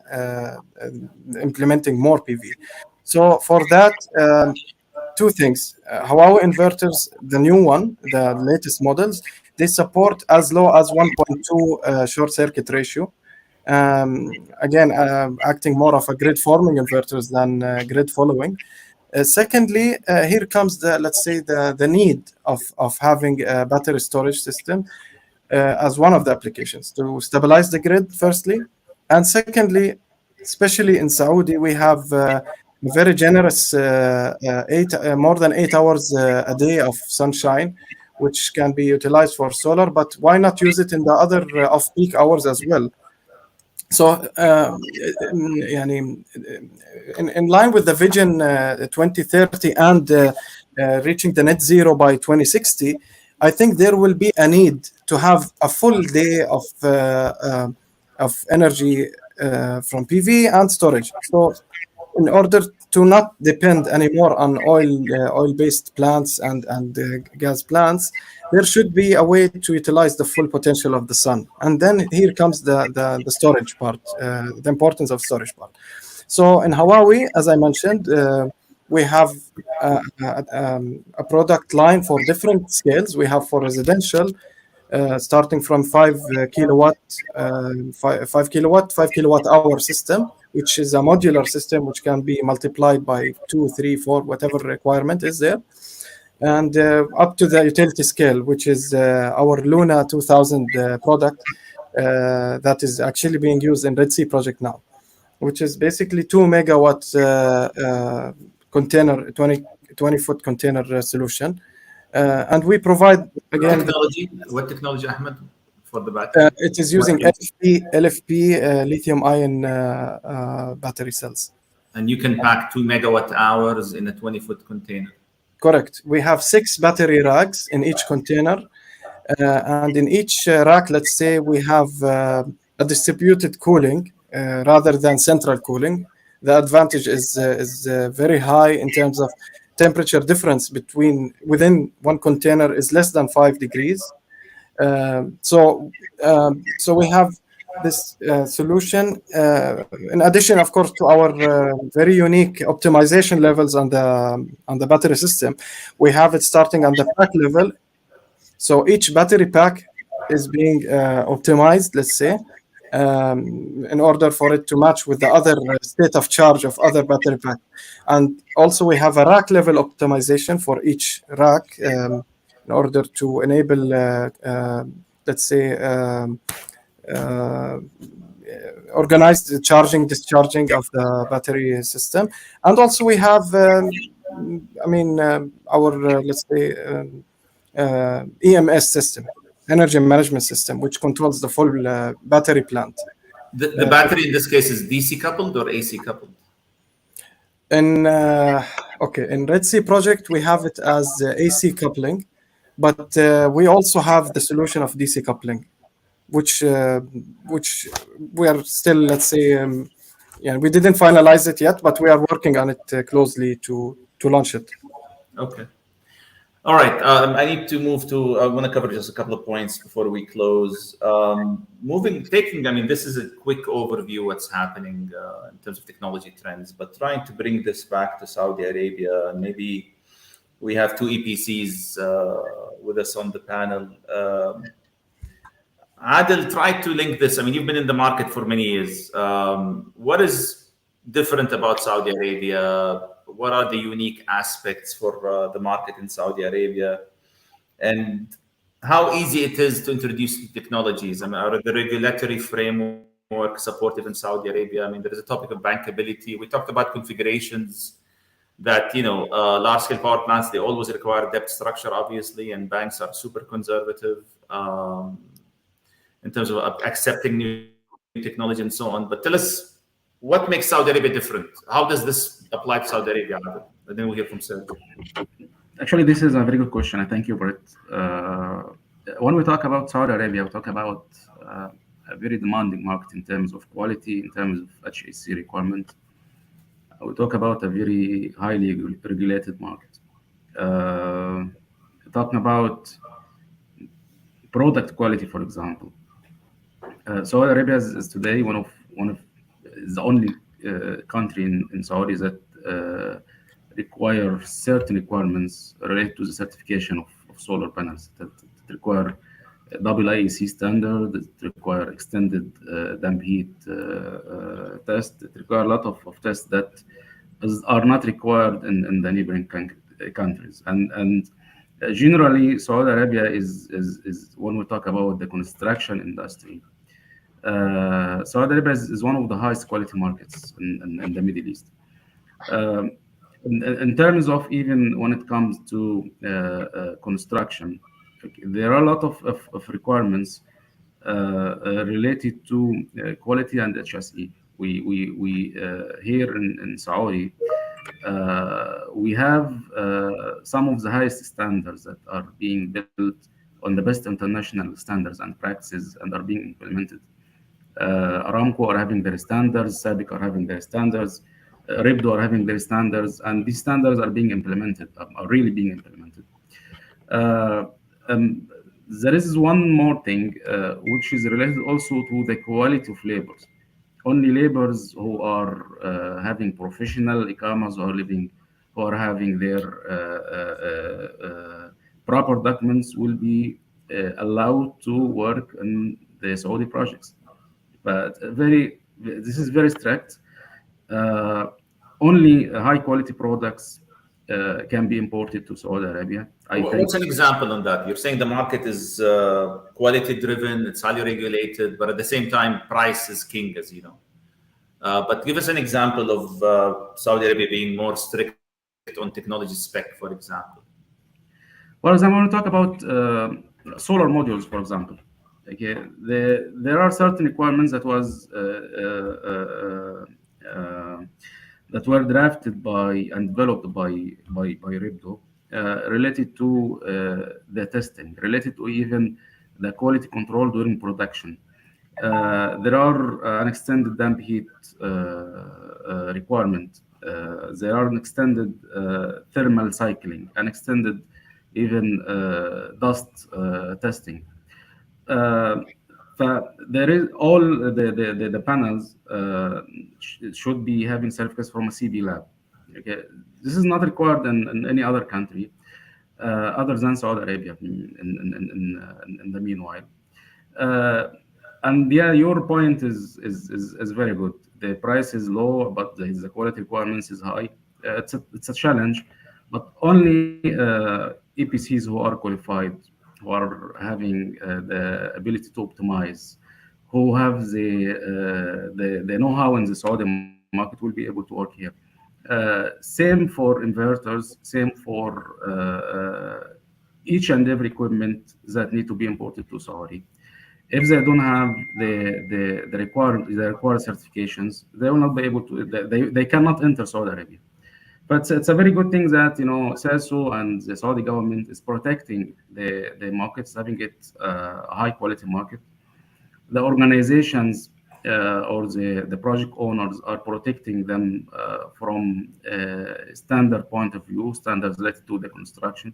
implementing more PV. So for that, two things. Huawei inverters, the new one, the latest models, they support as low as 1.2 short circuit ratio. Again, acting more of a grid forming inverters than grid following. Secondly, here comes let's say the need of having a battery storage system as one of the applications to stabilize the grid, firstly. And secondly, especially in Saudi, we have very generous more than 8 hours a day of sunshine, which can be utilized for solar, but why not use it in the other off-peak hours as well? So, in line with the Vision 2030 and reaching the net zero by 2060, I think there will be a need to have a full day of energy from PV and storage. So in order to not depend anymore on oil-based plants and gas plants, there should be a way to utilize the full potential of the sun. And then here comes the storage part, the importance of storage part. So in Huawei, as I mentioned, we have a product line for different scales. We have for residential, starting from 5 kilowatt, 5 kilowatt hour system, which is a modular system which can be multiplied by 2, 3, 4, whatever requirement is there, and up to the utility scale, which is our Luna 2000 product that is actually being used in Red Sea project now, which is basically 2 megawatt container, 20-foot container solution. And we provide, again, what technology, Ahmed, for the battery? it is using LFP lithium-ion battery cells. And you can pack 2 megawatt hours in a 20-foot container. Correct. We have 6 battery racks in each container. And in each rack, let's say we have a distributed cooling rather than central cooling. The advantage is very high in terms of temperature difference within one container is less than 5 degrees. So we have this solution. In addition, of course, to our very unique optimization levels on the battery system, we have it starting on the pack level. So each battery pack is being optimized, let's say, in order for it to match with the other state of charge of other battery pack. And also we have a rack level optimization for each rack in order to enable, let's say, organized charging, discharging of the battery system. And also we have, our, let's say, EMS system, energy management system, which controls the full battery plant. The battery in this case is DC coupled or AC coupled? In Red Sea project, we have it as AC coupling, but we also have the solution of DC coupling, which we are still, let's say, we didn't finalize it yet, but we are working on it closely to launch it. Okay. All right. I need to move to. I want to cover just a couple of points before we close. This is a quick overview what's happening in terms of technology trends, but trying to bring this back to Saudi Arabia. Maybe we have 2 EPCs with us on the panel. Adil, try to link this. You've been in the market for many years. What is different about Saudi Arabia? What are the unique aspects for the market in Saudi Arabia? And how easy it is to introduce new technologies? Are the regulatory framework supportive in Saudi Arabia? There is a topic of bankability. We talked about configurations that, large-scale power plants, they always require debt structure, obviously, and banks are super conservative in terms of accepting new technology and so on. But tell us, what makes Saudi Arabia different? How does this apply to Saudi Arabia? And then we'll hear from Sir. Actually, this is a very good question. I thank you for it. When we talk about Saudi Arabia, we talk about a very demanding market in terms of quality, in terms of HSE requirement. We talk about a very highly regulated market. Talking about product quality, for example, Saudi Arabia is today one of is the only country in Saudi that require certain requirements related to the certification of solar panels that require double IEC standard, that require extended damp heat test. It require a lot of tests that are not required in the neighboring countries. And generally, Saudi Arabia is when we talk about the construction industry, Saudi Arabia is one of the highest quality markets in the Middle East. In terms of even when it comes to construction, there are a lot of requirements related to quality and HSE. We here in Saudi, We have some of the highest standards that are being built on the best international standards and practices and are being implemented. Aramco are having their standards, SABIC are having their standards, RIBDO are having their standards, and these standards are being implemented, are really being implemented. Uh, um, there is one more thing which is related also to the quality of labors. Only laborers who are having professional iqamas who are having their proper documents will be allowed to work in the Saudi projects. But this is very strict. Uh, Only high quality products can be imported to Saudi Arabia. I think What's an example on that? You're saying the market is quality driven, it's highly regulated, but at the same time, price is king, as you know. But give us an example of Saudi Arabia being more strict on technology spec, for example. for example, when we talk about solar modules, for example, okay, there are certain requirements that were drafted by and developed by RIBDO related to the testing, related to even the quality control during production. There are an extended damp heat requirement. There are an extended thermal cycling, an extended even dust testing. Uh, there is all the panels should be having certificates from a CB lab. Okay, this is not required in any other country other than Saudi Arabia. In the meanwhile, uh, and yeah, your point is very good. The price is low, but the quality requirements is high. It's a challenge, but only EPCs who are qualified, who are having the ability to optimize, who have the know-how in the Saudi market will be able to work here. Same for inverters, same for each and every equipment that need to be imported to Saudi. If they don't have the required certifications, they will not be able to. They cannot enter Saudi Arabia. But it's a very good thing that SASO and the Saudi government is protecting the markets, having it a high quality market. The organizations or the project owners are protecting them from standard point of view, standards related to the construction.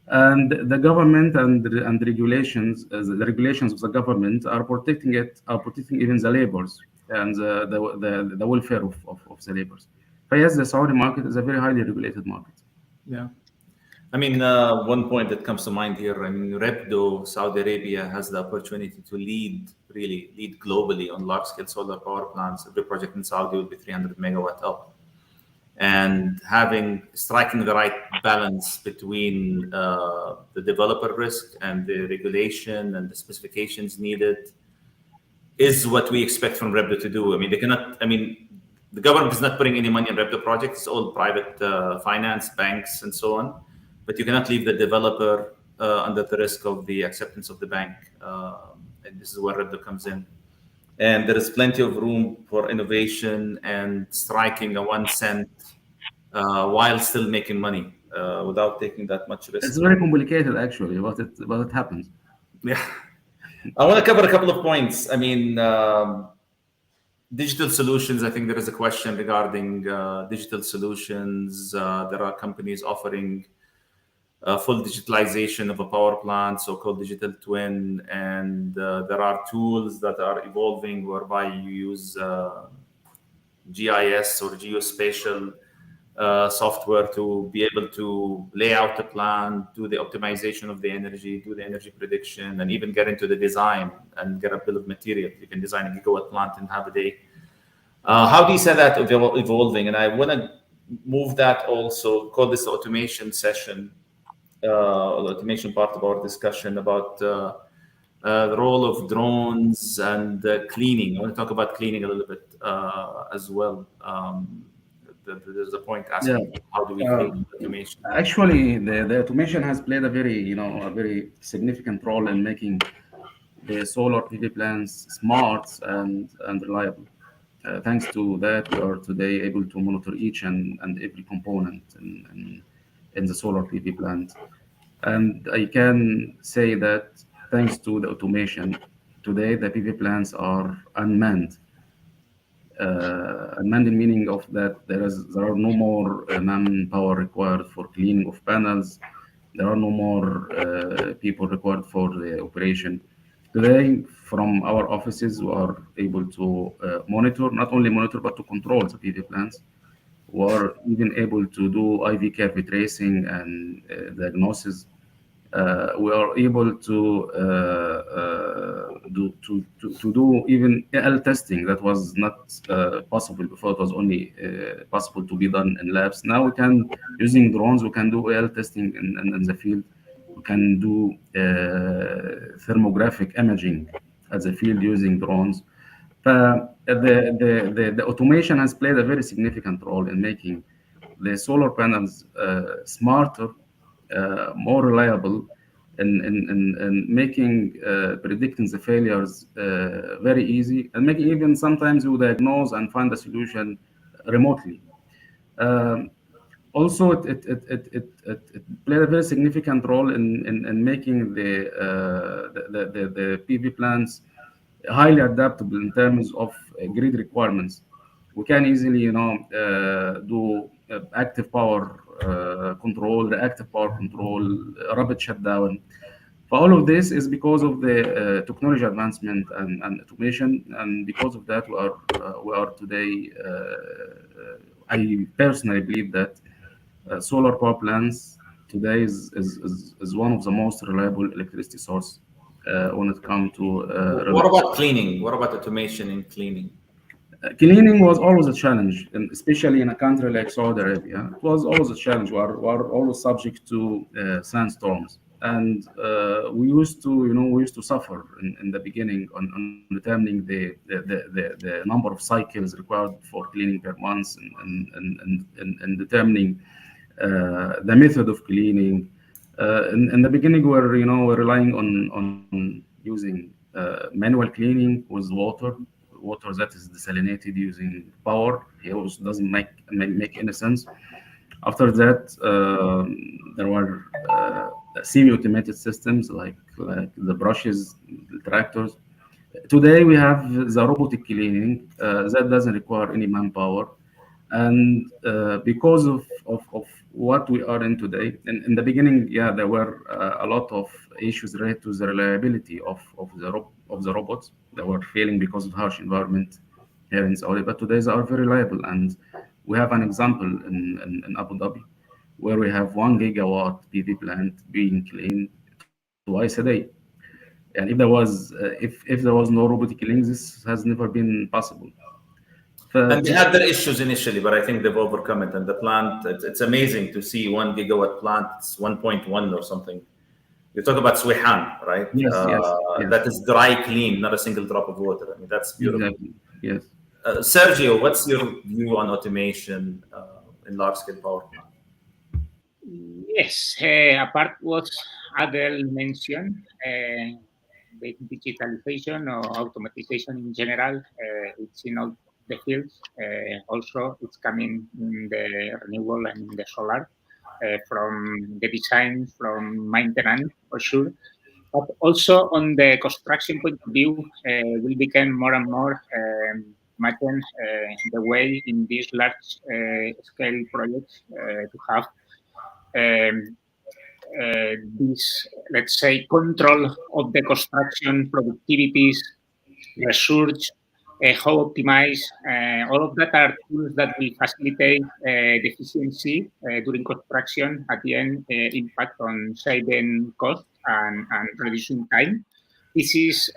And the government and the regulations of the government are protecting even the laborers and the welfare of the laborers. But yes, the Saudi market is a very highly regulated market. Yeah. I mean, one point that comes to mind here, I mean, REPDO, Saudi Arabia has the opportunity to really lead globally on large-scale solar power plants. Every project in Saudi will be 300 megawatt up. And striking the right balance between the developer risk and the regulation and the specifications needed is what we expect from REPDO to do. I mean, the government is not putting any money in REPDO projects. It's all private finance, banks, and so on. But you cannot leave the developer under the risk of the acceptance of the bank. And this is where REPDO comes in. And there is plenty of room for innovation and striking a 1 cent while still making money without taking that much risk. It's very complicated, actually, but it happens. Yeah. I want to cover a couple of points. I mean, digital solutions, I think there is a question regarding digital solutions. There are companies offering full digitalization of a power plant, so-called digital twin. And there are tools that are evolving whereby you use GIS or geospatial software to be able to lay out the plan, do the optimization of the energy, do the energy prediction, and even get into the design and get a bill of material. You can design a gigawatt plant in half a day. How do you see that evolving? And I want to move that also, call this the automation session, the automation part of our discussion about the role of drones and cleaning. I want to talk about cleaning a little bit as well. There's a point asking how do we clean automation? Actually, the automation has played a very significant role in making the solar PV plants smart and reliable. Thanks to that, we are today able to monitor each and every component in the solar PV plant. And I can say that thanks to the automation, today the PV plants are unmanned. Unmanned in meaning of that there are no more manpower required for cleaning of panels. There are no more people required for the operation. Today, from our offices, we are able to monitor, not only monitor, but to control the PV plants. We are even able to do IV cavity tracing and diagnosis. We are able to do even AL testing that was not possible before. It was only possible to be done in labs. Now we can, using drones, we can do AL testing in the field. We can do thermographic imaging at the field using drones. The automation has played a very significant role in making the solar panels smarter, more reliable, in making predicting the failures very easy, and making even sometimes you diagnose and find a solution remotely. Um, Also, it played a very significant role in making the PV plants highly adaptable in terms of grid requirements. We can easily, do active power control, reactive power control, rapid shutdown. For all of this is because of the technology advancement and automation, and because of that, we are today. I personally believe that solar power plants today is one of the most reliable electricity source when it comes to What about cleaning? What about automation in cleaning? cleaning was always a challenge, and especially in a country like Saudi Arabia. It was always a challenge. We are always subject to sandstorms, and we used to suffer in the beginning on determining the number of cycles required for cleaning per month, and determining the method of cleaning. In the beginning, we're relying on using manual cleaning with water that is desalinated using power. It also doesn't make any sense. After that, there were semi-automated systems like the brushes, the tractors. Today we have the robotic cleaning that doesn't require any manpower, and because of what we are in today. In the beginning, yeah, there were a lot of issues related to the reliability of the robots that were failing because of harsh environment here in Saudi. But today they are very reliable, and we have an example in Abu Dhabi where we have 1 gigawatt PV plant being cleaned twice a day. And if there was no robotic cleaning, this has never been possible. And they Yeah, had their issues initially, but I think they've overcome it. And the plant, it's amazing to see 1 gigawatt plant. It's 1.1 or something. You talk about Swihan, right? yes, That is dry clean, not a single drop of water. I mean, that's beautiful. exactly. Yes. Sergio, what's your view on automation in large scale power plant? Yes, apart what Adele mentioned, the digitalization or automatization in general, it's in all the fields. Also, it's coming in the renewable and in the solar, from the design, from maintenance, for sure. But also on the construction point of view, will become more and more imagine the way in these large scale projects to have um, this, let's say, control of the construction productivities, research, how optimize, all of that are tools that will facilitate the efficiency during construction, at the end impact on saving costs and reducing time. This is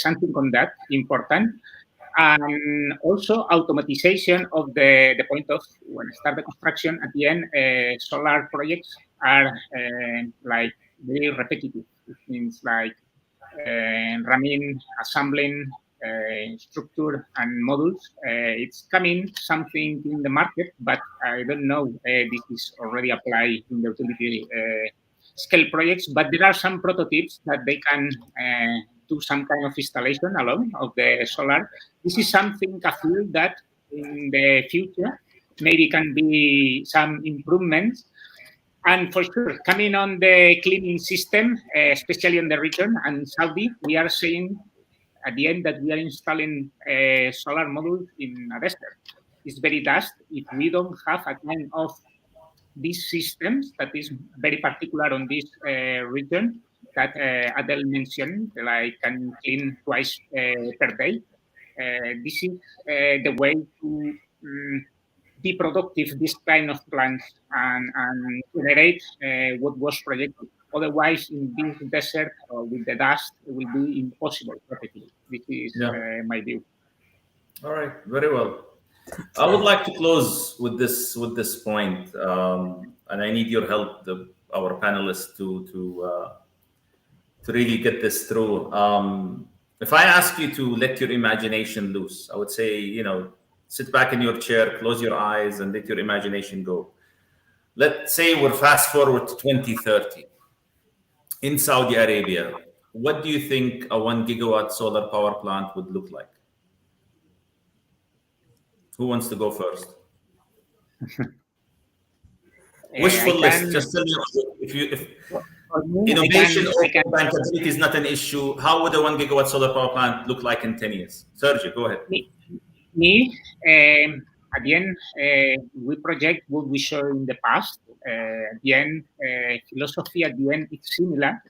something on that important. And also automatization of the point of when I start the construction, at the end, solar projects are like very repetitive. It means like running, assembling, structure and modules. It's coming something in the market, but I don't know this is already applied in the utility scale projects. But there are some prototypes that they can do some kind of installation alone of the solar. This is something I feel that in the future maybe can be some improvements. And for sure, coming on the cleaning system, especially in the region and Saudi, we are seeing at the end that we are installing solar modules in a desert. It's very dust. If we don't have a kind of these systems that is very particular on this region that Adele mentioned, like can clean twice per day. This is the way to be productive, this kind of plants, and generate what was projected. Otherwise, in this desert with the dust, it will be impossible practically. This is my view. All right, very well. I would like to close with this point, and I need your help, our panelists, to really get this through. If I ask you to let your imagination loose, I would say, sit back in your chair, close your eyes, and let your imagination go. Let's say we're fast forward to 2030 in Saudi Arabia. What do you think a 1 gigawatt solar power plant would look like? Who wants to go first? Wishful list. Just tell me if innovation or bankability is not an issue. How would a 1 gigawatt solar power plant look like in 10 years? Sergio, go ahead. At the end, we project what we saw in the past. At the end, philosophy at the end is similar.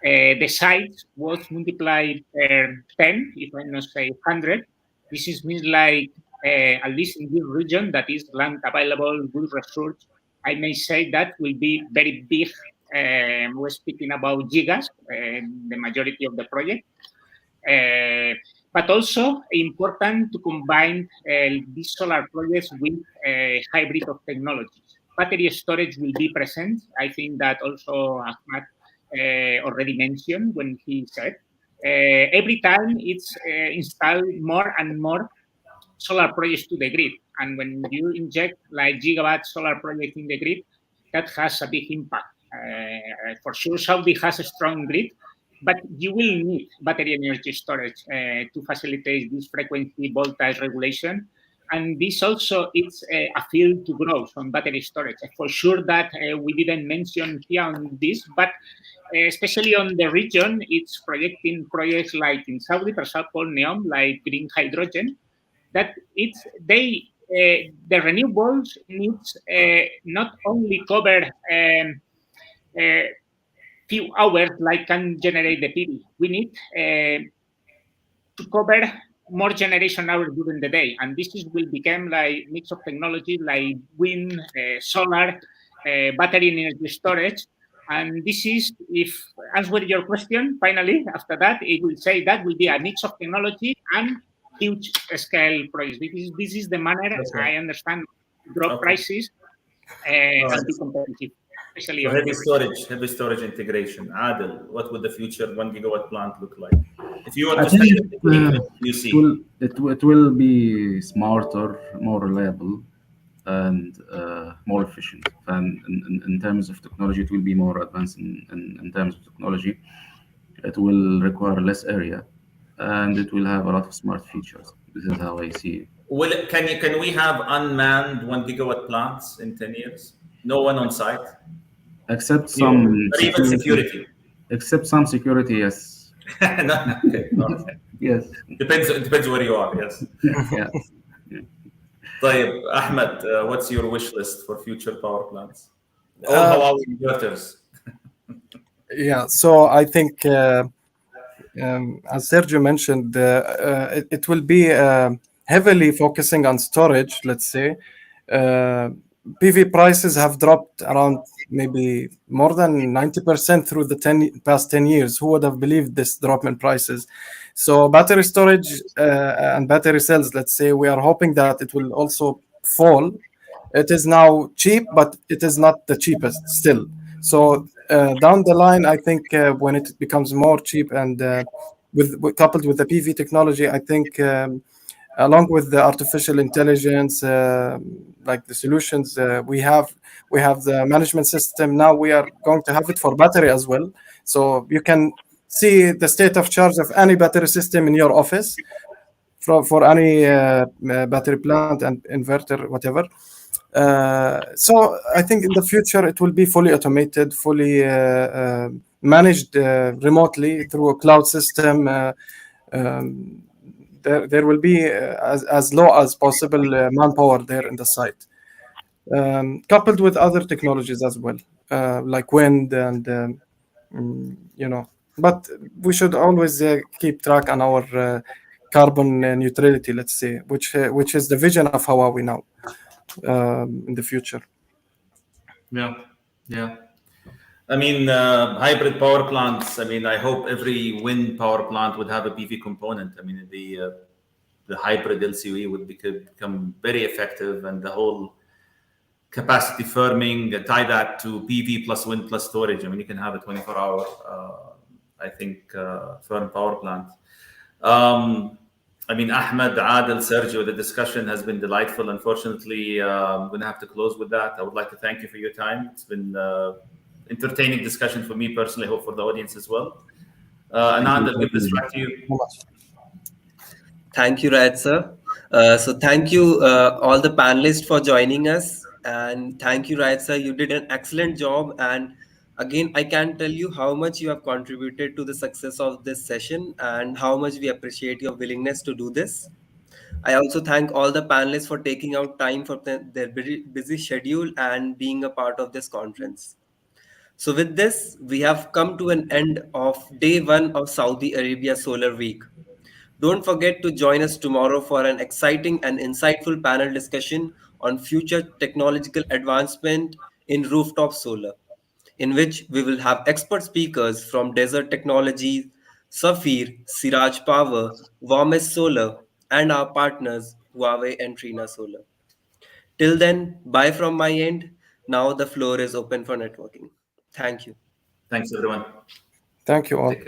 The size was multiplied per 10, if I not say 100. This is means like, at least in this region, that is land available, good research, I may say that will be very big. We're speaking about gigas, the majority of the project. But also important to combine these solar projects with hybrid of technologies. Battery storage will be present. I think that also Ahmad already mentioned when he said, every time it's installed more and more solar projects to the grid. And when you inject like Gigawatt solar project in the grid, that has a big impact. For sure, Saudi has a strong grid, but you will need battery energy storage to facilitate this frequency voltage regulation. And this also is a field to grow on battery storage. For sure that we didn't mention here on this, but especially on the region, it's projecting projects like in Saudi, for example, NEOM, like green hydrogen, that it's the renewables needs not only cover few hours like can generate the PV. We need to cover more generation hours during the day, and this will become like mix of technology like wind, solar, battery energy storage. And this is, if answer your question, finally, after that, it will say that will be a mix of technology and huge scale projects. This is the manner I understand drop prices and be competitive. Especially so heavy storage integration. Adil, what would the future 1 gigawatt plant look like? If you were to study you see it will be smarter, more reliable, and more efficient. And in terms of technology, it will be more advanced in terms of technology. It will require less area, and it will have a lot of smart features. This is how I see it. Can we have unmanned 1 gigawatt plants in 10 years? No one on site? Except some security. Except some security, yes. No, okay. Yes. Depends where you are, yes. Yeah. طيب, Ahmed, what's your wish list for future power plants? All Huawei inverters. Yeah, so I think, as Sergio mentioned, it will be heavily focusing on storage, let's say. PV prices have dropped around maybe more than 90% through the past 10 years. Who would have believed this drop in prices? So battery storage and battery cells, let's say, we are hoping that it will also fall. It is now cheap, but it is not the cheapest still. So down the line, I think when it becomes more cheap and coupled with the PV technology, I think along with the artificial intelligence, like the solutions we have the management system. Now we are going to have it for battery as well. So you can see the state of charge of any battery system in your office for any battery plant and inverter, whatever. So I think in the future it will be fully automated, fully managed remotely through a cloud system. Um, there will be as low as possible manpower there in the site, coupled with other technologies as well, like wind and you know. But we should always keep track on our carbon neutrality, let's say, which is the vision of Huawei now in the future. Yeah, yeah. I mean, hybrid power plants. I mean, I hope every wind power plant would have a PV component. I mean, the hybrid LCOE would become very effective, and the whole capacity firming, tie that to PV plus wind plus storage. I mean, you can have a 24-hour, I think, firm power plant. I mean, Ahmed, Adel, Sergio, the discussion has been delightful. Unfortunately, I'm going to have to close with that. I would like to thank you for your time. It's been entertaining discussion for me personally, hope for the audience as well. Anand, I'll give this back to you. Thank you, Raj sir. So thank you all the panelists for joining us, and thank you, Raj sir. You did an excellent job, and again, I can tell you how much you have contributed to the success of this session, and how much we appreciate your willingness to do this. I also thank all the panelists for taking out time from their busy schedule and being a part of this conference. So with this, we have come to an end of day one of Saudi Arabia Solar Week. Don't forget to join us tomorrow for an exciting and insightful panel discussion on future technological advancement in rooftop solar, in which we will have expert speakers from Desert Technologies, Safir, Siraj Power, Warmest Solar, and our partners Huawei and Trina Solar. Till then, bye from my end. Now the floor is open for networking. Thank you. Thanks, everyone. Thank you all. Take care.